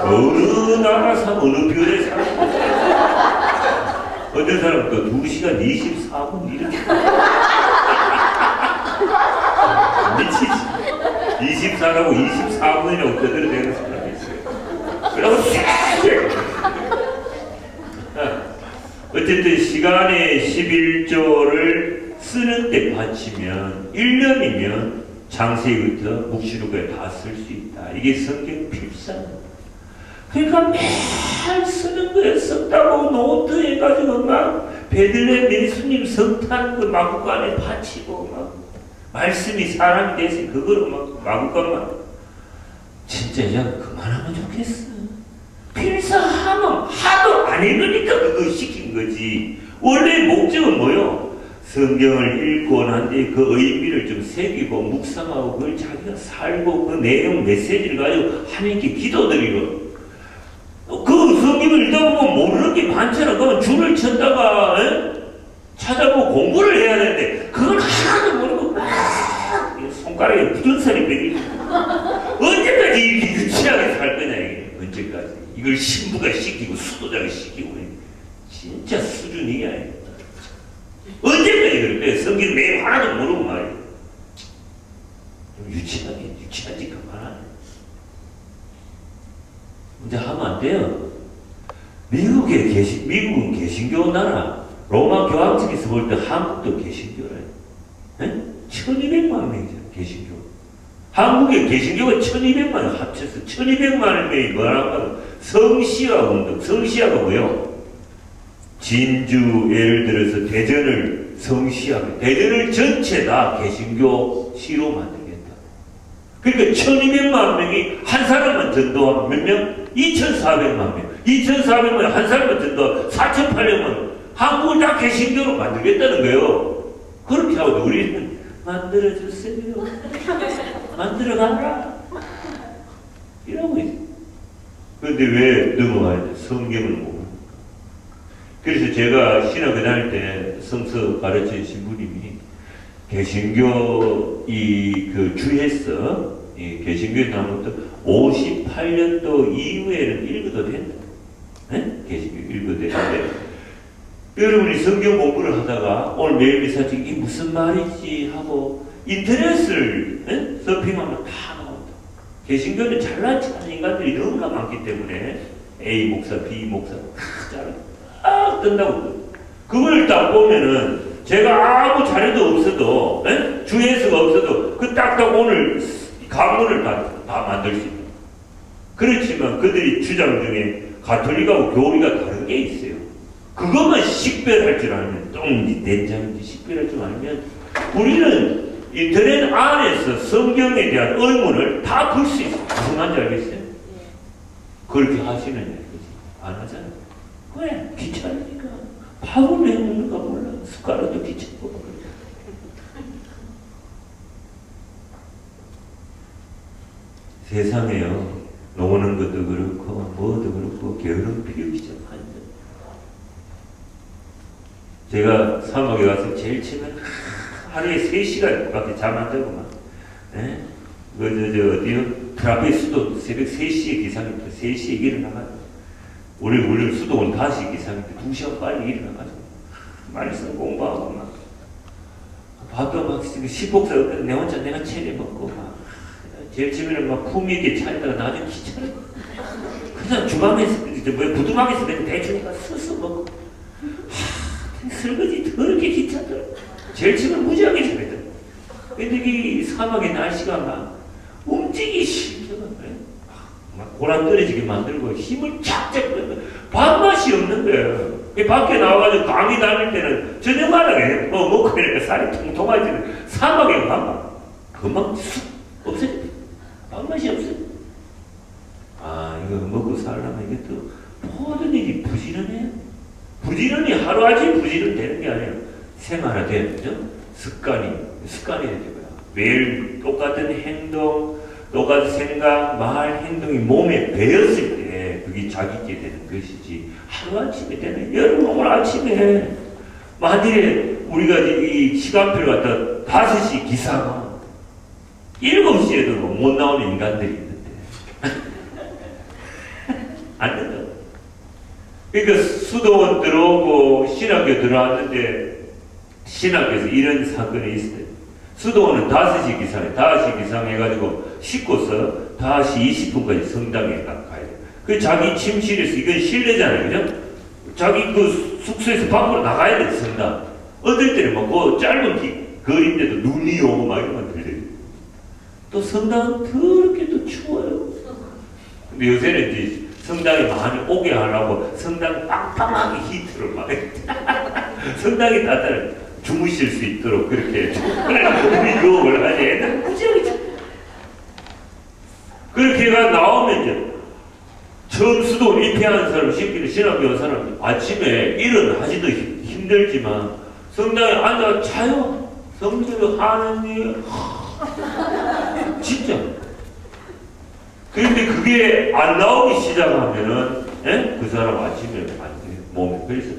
어느 나라 사람, 어느 별에 사람. 어떤 사람은 또 2시간 24분 이렇게. 미치지. 24라고 24분이라고 떠들어대는 사람이 있어요. 그러고 어쨌든 어쨌든 시간의 11조를 쓰는데 바치면 1년이면 창세기부터 묵시록까지 다 쓸 수 있다. 이게 성경 필사입니다. 그러니까 매일 쓰는 거예요. 썼다고 노트 해가지고 막 베들레헴 예수님 성탄 그 마구간에 바치고 막 말씀이 사람이 돼서 그거로 막 마구간만 진짜 그냥 그만하면 좋겠어. 필사하면 하도 안 읽으니까 그거 시킨 거지. 원래 목적은 뭐요? 성경을 읽고 난 뒤에 그 의미를 좀 새기고 묵상하고 그걸 자기가 살고 그 내용 메시지를 가지고 하나님께 기도드리고 그 성경을 읽다 보면 모르는 게 많잖아. 그러면 줄을 쳤다가 찾아보고 공부를 해야 되는데 그걸 하나도 모르고 막 손가락에 굳은 살이 배기고 언제까지 이렇게 유치하게 살 거냐 이게. 언제까지 이걸 신부가 시키고 수도자가 시키고 진짜 수준이야. 언제까지 그럴 거야. 성경 매일 하나도 모르고 말이야. 좀 유치하지 그만하네. 이제 하면 안 돼요. 미국은 개신교 나라. 로마 교황 측에서 볼 때 한국도 개신교래. 1200만 명이죠, 개신교. 한국의 개신교가 1200만 명 합쳐서 1200만 명이 뭐라고 성시화 운동. 성시화가 뭐예요? 진주 예를 들어서 대전을 성시화. 대전을 전체 다 개신교 시로 만들겠다. 그러니까 1200만 명이 한 사람만 전도하면 몇 명? 2400만 명. 2400만 한 사람만 전도하면 4800만. 한국을 다 개신교로 만들겠다는 거예요. 그렇게 하고 우리는 만들어주세요. 만들어가라. 이러고 있어. 그런데 왜 넘어가야 돼? 성경을 모르니까. 그래서 제가 신학교 다닐 때 성서 가르치는 신부님이 개신교 그 주했어. 이 개신교에 나오면 58년도 이후에는 읽어도 된다. 개신교 읽어도 되는데 여러분이 성경 공부를 하다가 오늘 매일 미사지 이게 무슨 말이지 하고 인터넷을 서핑하면 다 나온다. 개신교는 잘나지 않은 인간들이 너무나 많기 때문에 A 목사, B 목사 다 뜬다고. 그걸 딱 보면은 제가 아무 자료도 없어도 주예수가 없어도 그 딱딱 오늘 강문을 다 만들 수 있다. 그렇지만 그들이 주장 중에 가톨릭하고 교리가 다른 게 있어요. 그것만 식별할 줄 알면 똥인지 된장인지 식별할 줄 알면 우리는 인터넷 안에서 성경에 대한 의문을 다 풀 수 있어요. 무슨 말인지 알겠어요? 그렇게 하시는 거지. 안 하잖아요. 왜? 귀찮으니까. 밥을 왜 먹는가 몰라. 숟가락도 귀찮고. 세상에요. 노는 것도 그렇고 뭐도 그렇고 게으름 피우기 시작하죠. 제가 사막에 가서 제일 처음에 하루에 3시간밖에 잠 안 자고 막 어디요? 트라페스도 새벽 3시에 기상입니다. 3시에 일어나가지고 우리 수도원 5시 기상인데 2시간 빨리 일어나가지고 말씀 공부하고 막 밥도 막 식복사 내 혼자 내가 체리 먹고 막 제일 처음에는 막 품위 있게 차리다가 나중에 귀찮아. 그냥 주방에서 부두막에서 대충 서서 먹고 설거지 더럽게 귀찮더라고. 제일 처음엔 무지하게 잘했더라고. 근데 이 사막의 날씨가 막 움직이기 싫더라고. 막 고랑 떨어지게 만들고 힘을 쫙쫙 빼고 밥맛이 없는 거예요. 밖에 나와가지고 강의 다닐 때는 저녁마다 먹고 이러니까 살이 통통해지는 사막의 밥맛 금방 쑥 없어져. 밥맛이 없어. 이거 먹고 살려면 이게 또 모든 일이 부지런해요. 부지런히 하루아침에 부지런 되는 게 아니에요. 생활화되는 거죠. 습관이 되는 거야. 매일 똑같은 행동, 똑같은 생각, 말, 행동이 몸에 배었을 때 그게 자기게 되는 것이지. 하루아침에 되는. 여러분 오늘 아침에 만일에 우리가 이 시간표를 갖다 5시 기상 7시에도 못 나오는 인간들이 있는데 안 된다. 그러니까 수도원 들어오고 신학교 들어왔는데 신학교에서 이런 사건이 있어요. 수도원은 5시 기상에 5시 기상해가지고 씻고서 5시 20분까지 성당에 가야 돼요. 그 자기 침실에서 이건 실내잖아요, 그죠? 자기 그 숙소에서 밖으로 나가야 돼, 성당. 어떨 때는 막 그 짧은 거리인데도 눈이 오고 막 이런 건 들려요. 또 성당은 그렇게 또 추워요. 근데 요새는 이제 성당에 많이 오게 하려고 성당 빵빵하게 히트를 막 성당에 다들 주무실 수 있도록 그렇게 유혹을 하지. 애들 무지하게 그렇게 가 나오면 이제 처음 수도 입회하는 사람, 신학교 온 사람 아침에 일은 하기도 힘들지만 성당에 앉아 자요. 성령이 하느님 진짜. 그런데 그게 안 나오기 시작하면은 그 사람 아침에 안 돼요. 몸에. 그래서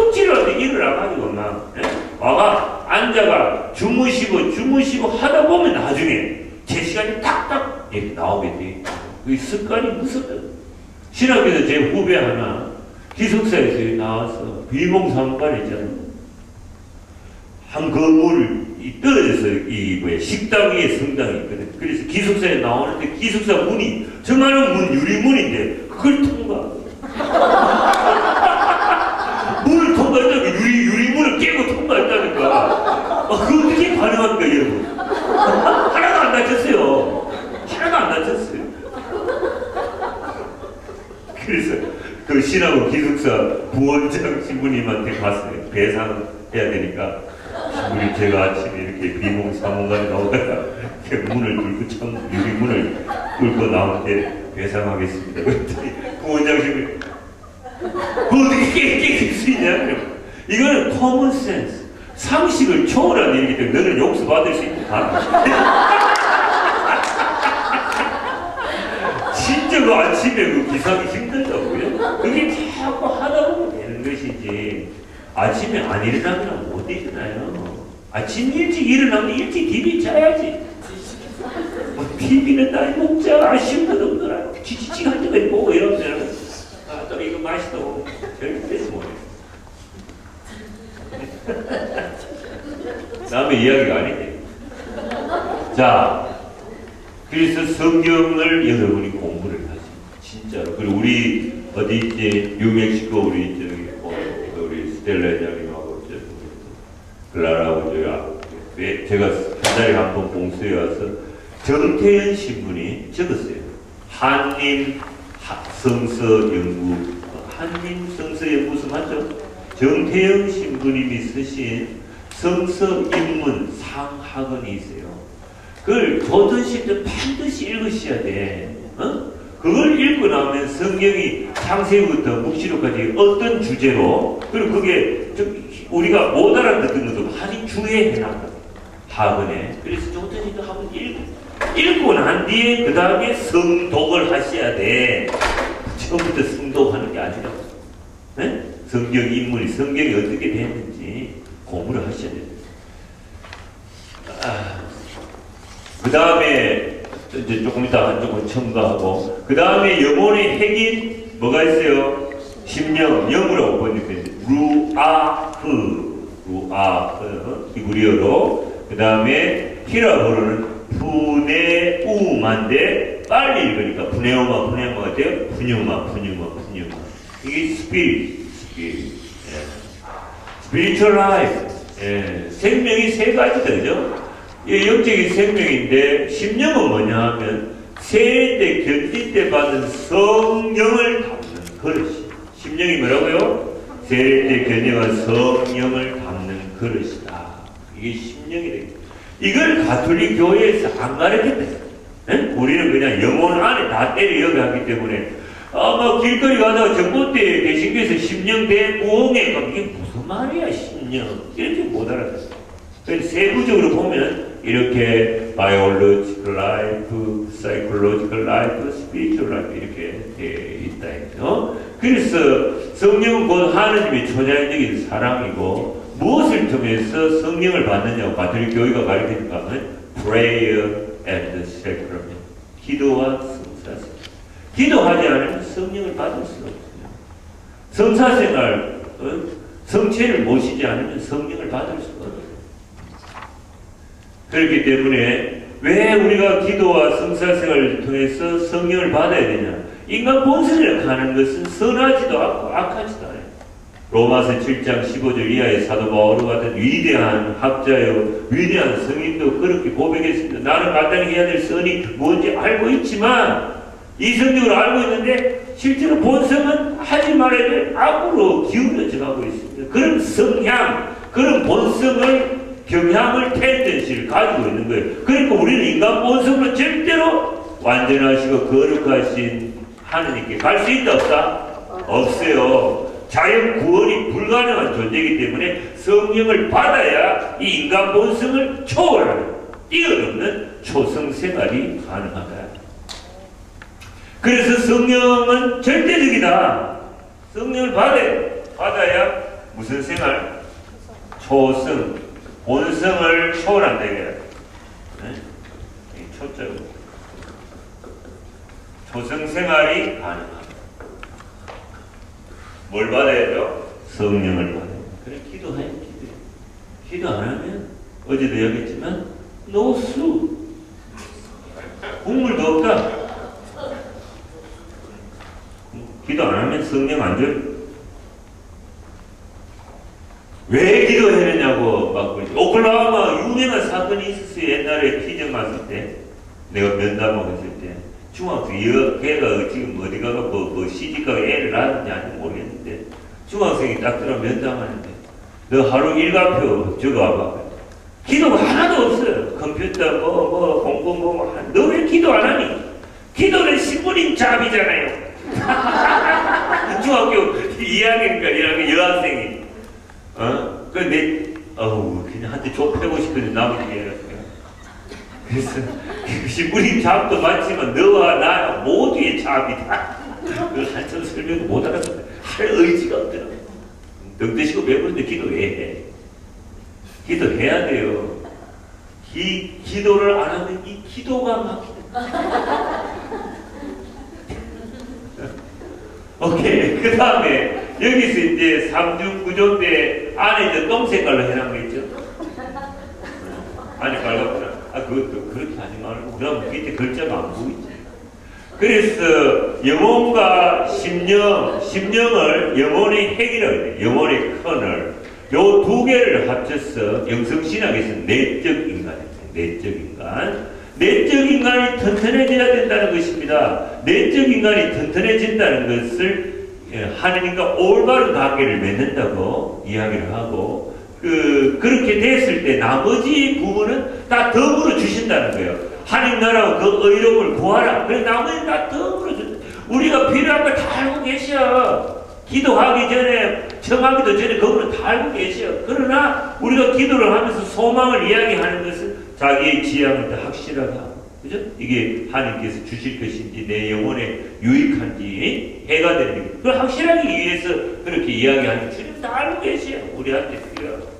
억지로라도 일어나가지고 막 와가 앉아가 주무시고 하다 보면 나중에 제 시간이 딱딱 이렇게 나오게 돼. 그 습관이 무섭다. 신학교에서 제 후배 하나 기숙사에서 나와서 비몽사몽간 있잖아요. 한 건물 떨어져서 식당 위에 성당이 있거든. 그래서 기숙사에 나오는데 기숙사 문이 정말은 문 유리문인데 그걸 통과. 문을 통과했다니까 유리문을 깨고 통과했다니까. 그거 어떻게 가능합니까 여러분? 하나도 안 다쳤어요. 하나도 안 다쳤어요. 그래서 그 신학원 기숙사 부원장 신부님한테 갔어요. 배상해야 되니까. 신부님 제가 아침에 이렇게 비몽사몽간에 나오다가 문을 뚫고 유리문을 뚫고 나오는데 배상하겠습니다. 그랬더니 부원장 신부님 그거 어떻게 깨질 수 있냐? 이거는 커먼 센스. 상식을 초월한 일이기 때문에 너는 용서받을 수 있고 가. 진짜 그 아침에 그 기상이 힘들다고요? 그게 자꾸 하다 보면 되는 것이지. 아침에 안 일어나면 못 일어나요. 아침 일찍 일어나면 일찍 TV 짜야지. TV는 나이 먹자. 아쉬운 것도 없더라. 지치할 때까지 보고 이러면 또 이거 맛있다고 절대 못해. 다음에 이야기가 아니네. 자, 그래서 성경을 여러분이 공부를 하지. 진짜로. 그리고 우리 어디 이제 뉴멕시코 우리 우리 스텔라 회장님하고 글라라하고 제가 한 달에 한 번 공수에 와서 정태현 신분이 적었어요. 한림 성서 연구, 한림 성서 연구소 맞죠? 정태영 신부님이 쓰신 성서 입문 상학원이 있어요. 그걸 조선시대 때 반드시 읽으셔야 돼. 그걸 읽고 나면 성경이 창세기부터 묵시록까지 어떤 주제로, 그리고 그게 좀 우리가 못 알아듣는 것도 많이 주의해놨거든. 학원에. 그래서 조선시대 한번 읽고 난 뒤에 그 다음에 성독을 하셔야 돼. 처음부터 성독하는 게 아니라 성경 인물이 성경이 어떻게 됐는지 공부를 하셔야 돼요. 그 다음에 이제 조금 이따 조금 첨가하고, 그 다음에 영혼의 핵인 뭐가 있어요? 심령, 영으로 번역된 루아흐, 히브리어로. 그 다음에 히라보로는 푸네우마인데 빨리 읽으니까 푸네우마가 돼요. 푸뉴마. 이게 스피릿. 스피리추얼 라이프. 생명이 세 가지다, 그죠? 영적인 생명인데, 심령은 뭐냐 하면 세대 견딜 때 받은 성령을 담는 그릇이. 심령이 뭐라고요? 세대 견뎌와 성령을 담는 그릇이다. 이게 심령이래. 이걸 가톨릭 교회에서 안 가르쳤대. 우리는 그냥 영혼 안에 다 때려 여겨하기 때문에 막 길거리 가다가 전봇대 대신교에서 심령 대무홍에 막 이게 무슨 말이야 심령 이렇게 못 알아듣어. 그래서 세부적으로 보면 이렇게 biological life, psychological life, spiritual life 이렇게 돼 있다 했죠. 그래서 성령은 곧 하나님의 초자연적인 사랑이고, 무엇을 통해서 성령을 받느냐고 가톨릭 교회가 가르치는가 하면 prayer and sacrament, 기도와 성사생. 기도하지 않으면 성령을 받을 수가 없어요. 성사생활, 성체를 모시지 않으면 성령을 받을 수가 없어요. 그렇기 때문에 왜 우리가 기도와 성사생활을 통해서 성령을 받아야 되냐? 인간 본성이라고 하는 것은 선하지도 않고 악하지도 않아요. 로마서 7장 15절 이하의 사도 바울 같은 위대한 학자요 위대한 성인도 그렇게 고백했습니다. 나는 마땅히 해야 될 선이 뭔지 알고 있지만 이성적으로 알고 있는데 실제로 본성은 하지 말아야 될 악으로 기울어져 가고 있습니다. 그런 성향, 그런 본성을 경향을 텐던시를 가지고 있는 거예요. 그러니까 우리는 인간 본성으로 절대로 완전하시고 거룩하신 하느님께 갈 수 있다 없다? 없어요. 자연 구원이 불가능한 존재이기 때문에 성령을 받아야 이 인간 본성을 초월하는 뛰어넘는 초성 생활이 가능하다. 그래서 성령은 절대적이다. 성령을 받아야 무슨 생활? 초성, 본성을 초월한다. 네? 초점. 초성 생활이 가능하다. 뭘 받아야죠? 성령을 받아야 돼. 그래, 기도해. 기도 안 하면, 어제도 얘기했지만, 노수. 국물도 없다. 기도 안 하면 성령 안 줘요. 왜 기도했느냐고 막 그러지. 오클라호마 유명한 사건이 있었어요. 옛날에 피정 갔을 때. 내가 면담하고 있을 때. 중학생, 걔가 지금 어디 가가 뭐 시집가가 애를 낳았는지 아닌지 모르겠는데, 중학생이 딱 들어 면담하는데, 너 하루 일과표 적어와봐. 기도가 하나도 없어요. 컴퓨터, 너 왜 기도 안 하니? 기도는 신부님 잡이잖아요. 중학교 2학년인가 1학년 여학생이. 그냥 한테 좁혀고 싶은데 나머지 얘기해가지고. 그래서 신부님 잡도 맞지만 너와 나 모두의 잡이다. 그걸 한참 설명도 못 알아듣는데 할 의지가 없더라고. 등 드시고 배부른데 기도해. 기도해야 돼요. 기도를 안 하면 이 기도가 막히다. 오케이. 그 다음에 여기서 이제 삼중구조인데 안에 이제 똥 색깔로 해놓은 거 있죠? 안에 빨갛구나. 그것도 그렇게 하지 말고 그럼 밑에 글자가 안 보이지. 그래서 영혼과 심령을 영혼의 핵이라고 해요. 영혼의 커널. 요 두 개를 합쳐서 영성신학에서 내적 인간입니다. 내적 인간. 내적 인간이 튼튼해져야 된다는 것입니다. 내적 인간이 튼튼해진다는 것을 하느님과 올바른 관계를 맺는다고 이야기를 하고, 그렇게 됐을 때 나머지 부분은 다 덤으로 주신다는 거예요. 하나님 나라와 그 의로움을 구하라. 그래서 나머지는 다 덤으로 준다. 우리가 필요한 걸 다 알고 계셔. 기도하기 전에, 청하기도 전에 그거는 다 알고 계셔. 그러나 우리가 기도를 하면서 소망을 이야기하는 것은 자기의 지향을 더 확실하게 하고, 그죠? 이게 하나님께서 주실 것인지 내 영혼에 유익한지 해가 되는 게, 그걸 확실하기 위해서 그렇게 이야기하는 주님 다 알고 계셔. 우리한테 필요하고.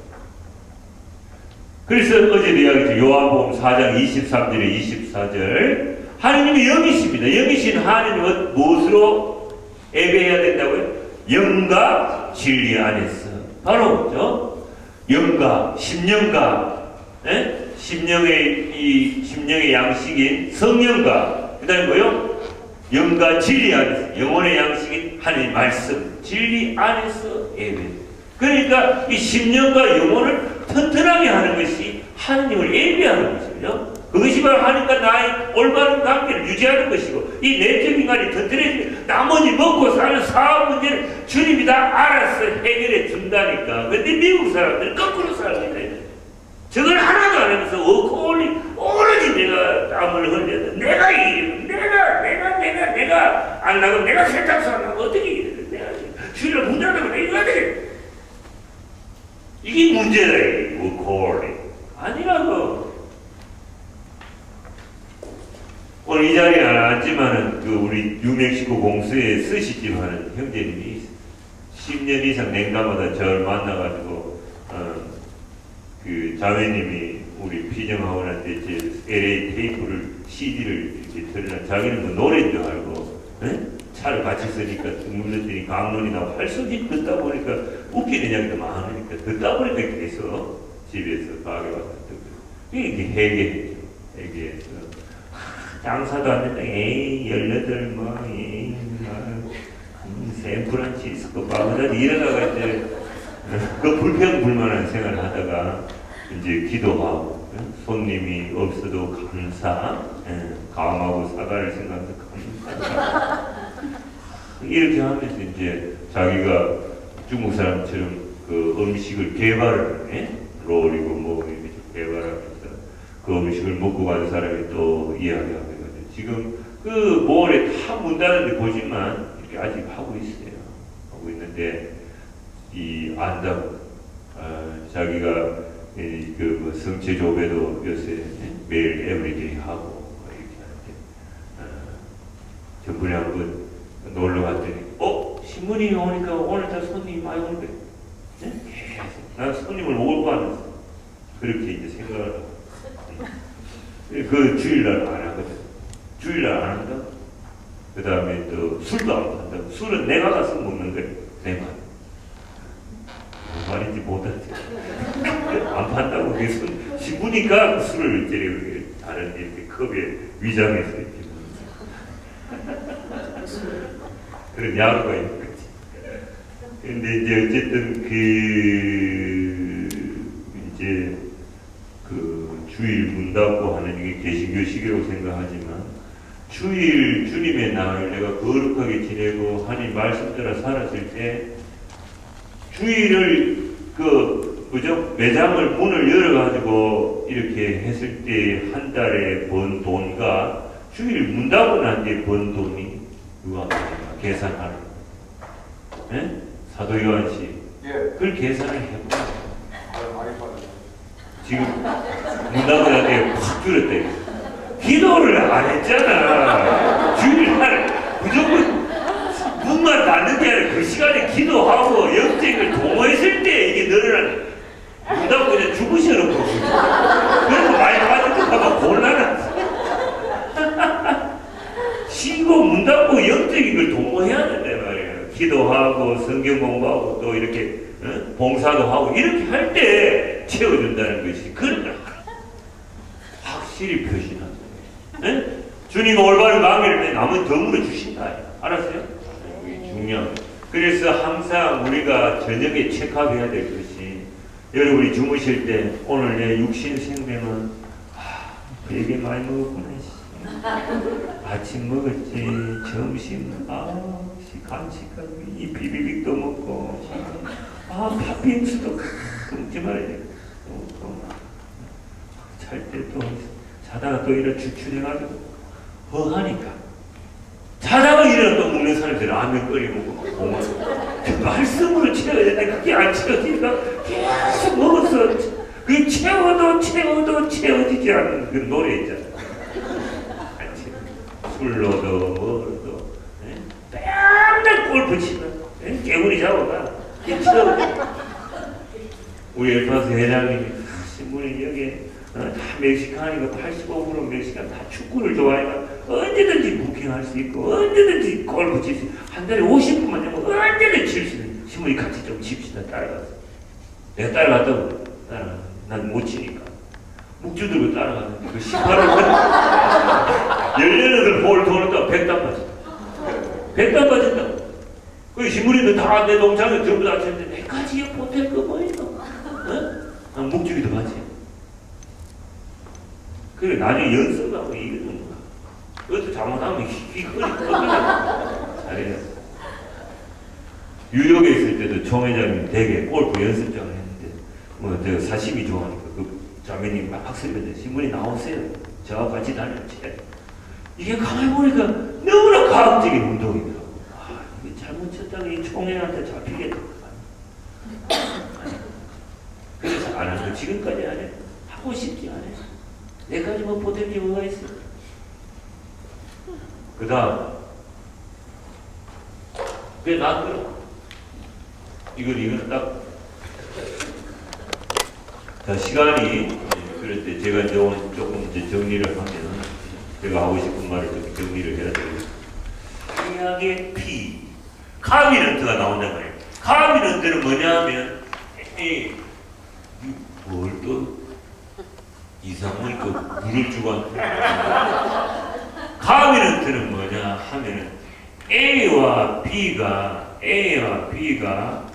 그래서 어제도 이야기했죠. 요한복음 4장 23절에 24절. 하나님이 영이십니다. 영이신 하나님은 무엇으로 예배해야 된다고요? 영과 진리 안에서. 바로 그죠? 영과, 심령과, 심령의 양식인 성령과, 그 다음에 뭐요? 영과 진리 안에서, 영혼의 양식인 하나님의 말씀, 진리 안에서 예배. 그러니까 이 심령과 영혼을 튼튼하게 하는 것이 하나님을 예배하는 것이죠. 그것이 바로 하나님과 나의 올바른 관계를 유지하는 것이고, 이 내적 인간이 튼튼해지면 나머지 먹고 사는 사업 문제를 주님이 다 알아서 해결해 준다니까. 근데 미국 사람들은 거꾸로 살거든요. 저걸 하나도 안 하면서 워커홀릭 오로지 내가 땀을 흘려도 내가 안 나가면 내가 세탁소 안 나가면 어떻게 이래. 내가 주일날 문 닫으면 이거 어떻게. 이게 문제다. 워커홀릭 아니라고. 오늘 이 자리에 안 왔지만은 우리 뉴멕시코 공수에 스시집 하는 형제님이 10년 이상 냉담하다 저를 만나가지고 그 자매님이 우리 피정학원한테 이제 LA 테이프를 CD를 이렇게 들으나 자기는 뭐 노래인 줄 알고 차를 같이 쓰니까 눌렀더니 강론이나 활소리 듣다 보니까 웃기는 이야기도 많으니까 듣다 보니까 계속 집에서 가게 와서 듣고 이게 회개했죠. 회개해서 장사도 안 된다. 에이 18 뭐 샌프란시스코 바그다드 이러다가 이제 그 불평불만한 생활을 하다가 이제 기도하고 손님이 없어도 감사, 감하고 사과를 생각해서 감사 이렇게 하면서 이제 자기가 중국 사람처럼 그 음식을 개발을 롤이고 뭐 이렇게 개발하면서 그 음식을 먹고 가는 사람이 또 이야기하거든요. 지금 그 몰에 다 문 닫았는데 보지만 이렇게 아직 하고 있어요. 하고 있는데 이 안다고 자기가 그 성체 조배도 요새 매일 에브리데이 하고 이렇게 하는데 전번에 한번 놀러 갔더니 신문이 오니까 오늘따라 손님이 많이 오는 거예요. 계속 난 손님을 몰고 왔는데 그렇게 이제 생각을 하고 그 주일날 안 하거든. 주일날 안 한다. 그 다음에 또 술도 안 판다고. 술은 내가 가서 먹는 거예요. 내가. 무슨 말인지 못하지. 안 판다고. 그래서 신부니까 술을 이렇게 다른 이렇게 컵에 위장해서 이렇게 그런 야구가 있는 거지. 근데 이제 어쨌든 이제 그 주일 문 닫고 하는 게 개신교식이라고 생각하지만 주일 주님의 날을 내가 거룩하게 지내고 하나님 말씀 따라 살았을 때 주일을 매장을 문을 열어가지고 이렇게 했을 때 한 달에 번 돈과 주일 문 닫고 난 뒤에 번 돈이 누가 계산하는 거예요. 사도 요한 씨 그걸 계산을 해보라. 지금 문 닫고 난 뒤에 확 줄었대. 기도를 안 했잖아. 주일날 무조건 문만 닫는 게 아니라 그 시간에 기도하고 영적을 도모했을 때 이게 늘어나는. 문 닫고 그냥 죽으셔놓고 그래서 많이 받을까봐 곤란하지. 쉬고 문 닫고 영적인 걸 도모해야 된단 말이에요. 기도하고 성경 공부하고 또 이렇게 봉사도 하고 이렇게 할 때 채워준다는 것이 그런 걸 확실히 표시한다. 주님이 올바른 관계를 남은 덤으로 주신다. 알았어요? 중요한. 그래서 항상 우리가 저녁에 체크해야 될 것이 여러분이 주무실 때 오늘 내 육신 생명은 되게 많이 먹었구나. 아침 먹었지, 점심 간식까지 이 비비빅도 먹고 팥빙수도 끊지 말아야 돼. 잘 때 또 자다가 또 이런 주출해가지고 허하니까 자다가 일어나 또 먹는 사람들이 라면 끓여 먹고 말씀으로 채워야 되는데 그게 안 채워지니까 계속 먹었어. 그 채워도 채워지지 않는 그 노래 있잖아. 술로도 뭐로도 맨날 골프 치면 깨구리 잡아가. 우리 엘파스 회장님이 신부님 여기 다 멕시칸이니까 85% 멕시칸 다 축구를 좋아해가 언제든지 부킹할 수 있고 언제든지 골프 칠 수 있고 한 달에 50분만 되면 언제든지 칠 수 있는 신부님 같이 좀 칩시다. 따라가서 내가 따라갔다고 난 못 치니까 묵주 들고 따라갔는데 그 18월 18볼 도는다고 100단 빠졌다. 100단 빠졌다고. 그 신부님도 다 내 동창을 전부 다 쳤는데 내까지 못할 거 뭐 있어? 난 묵주기도 맞지. 그래 나중에 연습하고 이거는 뭐야. 그것도 잘못하면 희거리 잘해요. 뉴욕에 있을 때도 총회장님 댁에 골프 연습장을 했는데 뭐 제가 사심이 좋아하니까 그 자매님 막 학생인데 신문이 나오세요. 저와 같이 다녔지. 이게 가만히 보니까 너무나 과학적인 운동이더라고. 이게 잘못 쳤다가 이 총회한테 잡히겠다. 그래서 안 하고 지금까지 안 해. 하고 싶지 않아. 내까지 뭐 보탤 게 뭐가 있어? 그 다음, 그게 낫더라. 이거는 딱, 자, 시간이, 그럴 때 제가 이제 오늘 조금 이제 정리를 하면, 제가 하고 싶은 말을 좀 정리를 해야 되고, 생약의 피, 카미넌트가 나온단 말이에요. 카미넌트는 뭐냐 하면, 뭘 또, 이상하니까 물을 주고 한테. 카미넌트는 뭐냐 하면은 A와 B가 A와 B가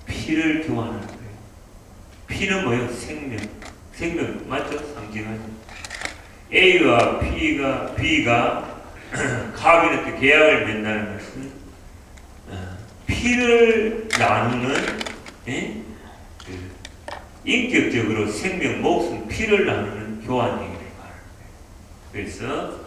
피를 교환하는 거예요. 피는 뭐예요? 생명. 생명 맞죠? 상징하죠. A와 B가 카비네트 계약을 맺는다는 것은 피를 나누는 인격적으로 생명, 목숨, 피를 나누는 교환행위를 말합니다. 그래서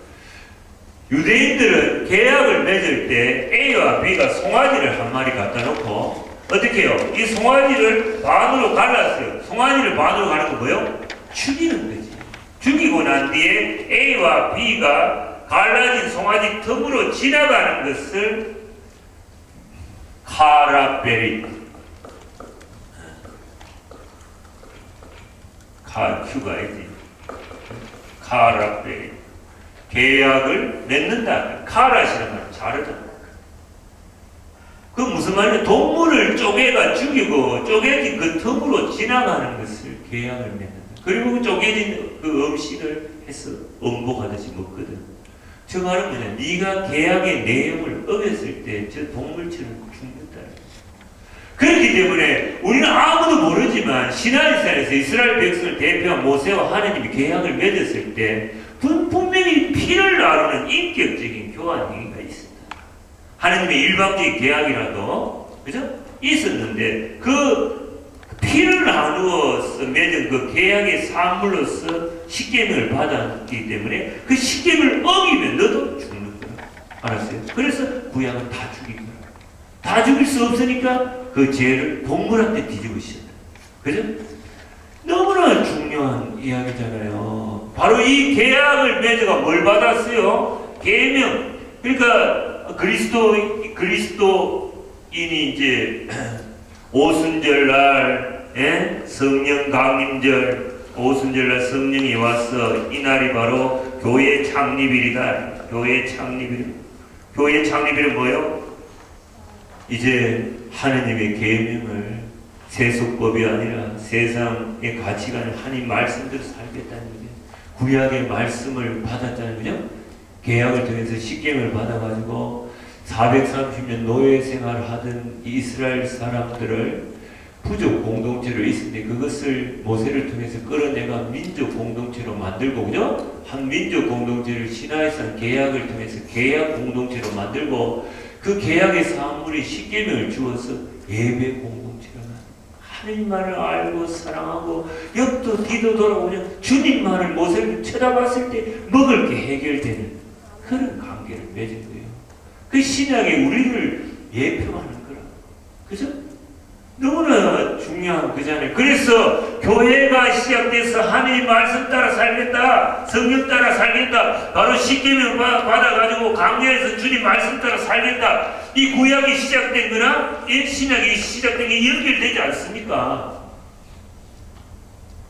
유대인들은 계약을 맺을 때 A와 B가 송아지를 한 마리 갖다 놓고 어떻게 해요? 이 송아지를 반으로 갈랐어요. 송아지를 반으로 가는 거 뭐예요? 죽이는 거지. 죽이고 난 뒤에 A와 B가 갈라진 송아지 틈으로 지나가는 것을 카라베리, 큐가이지, 카라베리, 계약을 맺는다. 카라시는 말은 자르다. 그 무슨 말이냐? 동물을 쪼개가 죽이고 쪼개진 그 틈으로 지나가는 것을 계약을 맺는다. 그리고 그 쪼개진 그 음식을 해서 음복하듯이 먹거든. 저 말은 뭐냐? 네가 계약의 내용을 어겼을 때 저 동물처럼 죽는다. 그렇기 때문에 우리는 아무도 모르지만 시나이산에서 이스라엘 백성을 대표한 모세와 하나님이 계약을 맺었을 때 분명히 피를 나누는 인격적인 교환 행위가 있습니다. 하나님의 일방적인 계약이라도 그죠? 있었는데 그 피를 나누어서 맺은 그 계약의 산물로서 십계명을 받았기 때문에 그 십계명을 어기면 너도 죽는 거야. 알았어요? 그래서 구약은 다 죽인 거야. 다 죽일 수 없으니까 그 죄를 동물한테 뒤집으셨다. 그죠? 너무나 중요한 이야기잖아요. 바로 이 계약을 맺어가 뭘 받았어요? 계명. 그러니까 그리스도인이 이제 오순절날 성령 강림절, 오순절날 성령이 와서 이날이 바로 교회 창립일이다. 교회 창립일. 교회 창립일은 뭐예요? 이제 하느님의 계명을 세속법이 아니라 세상의 가치관을 하나님 말씀대로 살겠다는 거죠. 구약의 말씀을 받았다는 거죠. 계약을 통해서 십계명을 받아가지고 430년 노예 생활을 하던 이스라엘 사람들을 부족 공동체로 있었는데 그것을 모세를 통해서 끌어내가 민족 공동체로 만들고, 그죠? 한 민족 공동체를 시나이산 계약을 통해서 계약 공동체로 만들고 그 계약의 사물이 십계명을 주어서 예배 공동체가 하나님만을 알고 사랑하고 옆도 뒤도 돌아보면 주님만을 모세를 쳐다봤을 때 먹을 게 해결되는 그런 관계를 맺은 거예요. 그 신약이 우리를 예표하는 거라. 그죠? 너무나 중요한 거잖아요. 그래서 교회가 시작돼서 하나님 말씀 따라 살겠다, 성령 따라 살겠다, 바로 십계명 받아가지고 강제해서 주님 말씀 따라 살겠다. 이 구약이 시작된 거나 이 신약이 시작된 게 연결되지 않습니까?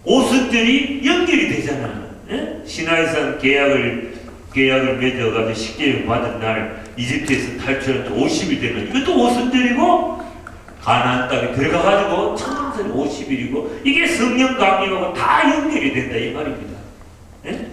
오순절이 연결이 되잖아. 예? 시나이산 계약을 맺어가지고 십계명 받은 날 이집트에서 탈출한 50일 되면 이것도 오순절이고 가나안 땅에 들어가가지고 천년설이 50일이고 이게 성령 강림하고 다 연결이 된다 이 말입니다. 예?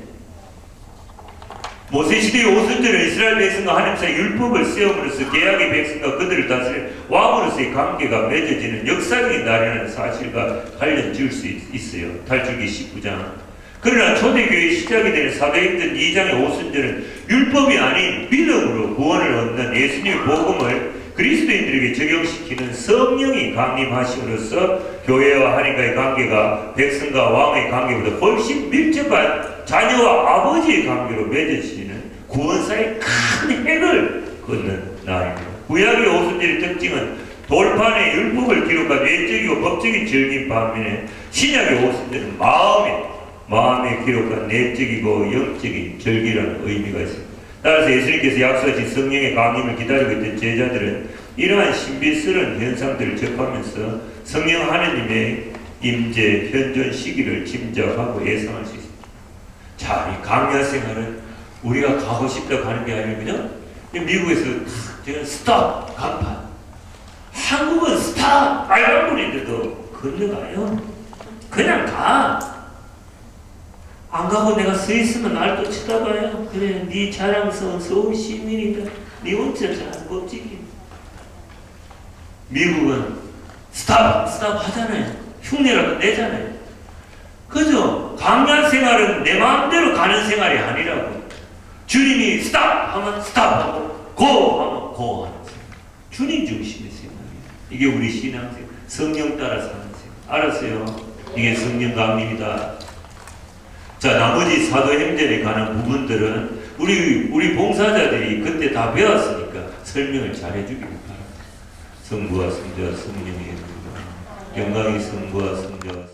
모세시대의 오순절은 이스라엘 백성과 하나님 사이 율법을 세움으로써 계약의 백성과 그들을 다스릴 왕으로서의 관계가 맺어지는 역사적인 날이라는 사실과 관련 지을 수 있어요. 탈출기 19장. 그러나 초대교회의 시작이 되는 사도행전 2장의 오순절은 율법이 아닌 믿음으로 구원을 얻는 예수님의 복음을 그리스도인들에게 적용시키는 성령이 강림하심으로써 교회와 하나님과의 관계가 백성과 왕의 관계보다 훨씬 밀접한 자녀와 아버지의 관계로 맺어지는 구원사의 큰 획을 긋는 날입니다. 구약의 오순절의 특징은 돌판에 율법을 기록한 외적이고 법적인 절기인 반면에 신약의 오순절은 마음에 기록한 내적이고 영적인 절기라는 의미가 있습니다. 따라서 예수님께서 약속하신 성령의 강림을 기다리고 있던 제자들은 이러한 신비스러운 현상들을 접하면서 성령 하나님의 임재, 현존 시기를 짐작하고 예상할 수 있습니다. 자, 이 강야 생활은 우리가 가고 싶다고 하는 게 아니라 그냥 미국에서 저는 스탑, 간판. 한국은 스탑, 빨간불인데도 건너가요. 그냥 가. 안 가고 내가 서 있으면 날 또 쳐다봐요. 그래, 네 자랑스러운 서울 시민이다. 네 혼자 잘 못 지키. 미국은 스탑 하잖아요. 흉내라도 내잖아요. 그죠? 강단 생활은 내 마음대로 가는 생활이 아니라고. 주님이 스탑 하면 스탑하고 고 하면 고 하는 생활. 주님 중심의 생활이에요. 이게 우리 신앙생활. 성령 따라 사는 생활. 알았어요? 이게 성령 강림이다. 자, 나머지 사도행전에 관한 부분들은 우리 봉사자들이 그때 다 배웠으니까 설명을 잘 해주기를 바랍니다. 성부와 성자와 성령의 이름으로 영광이 성부와 성자와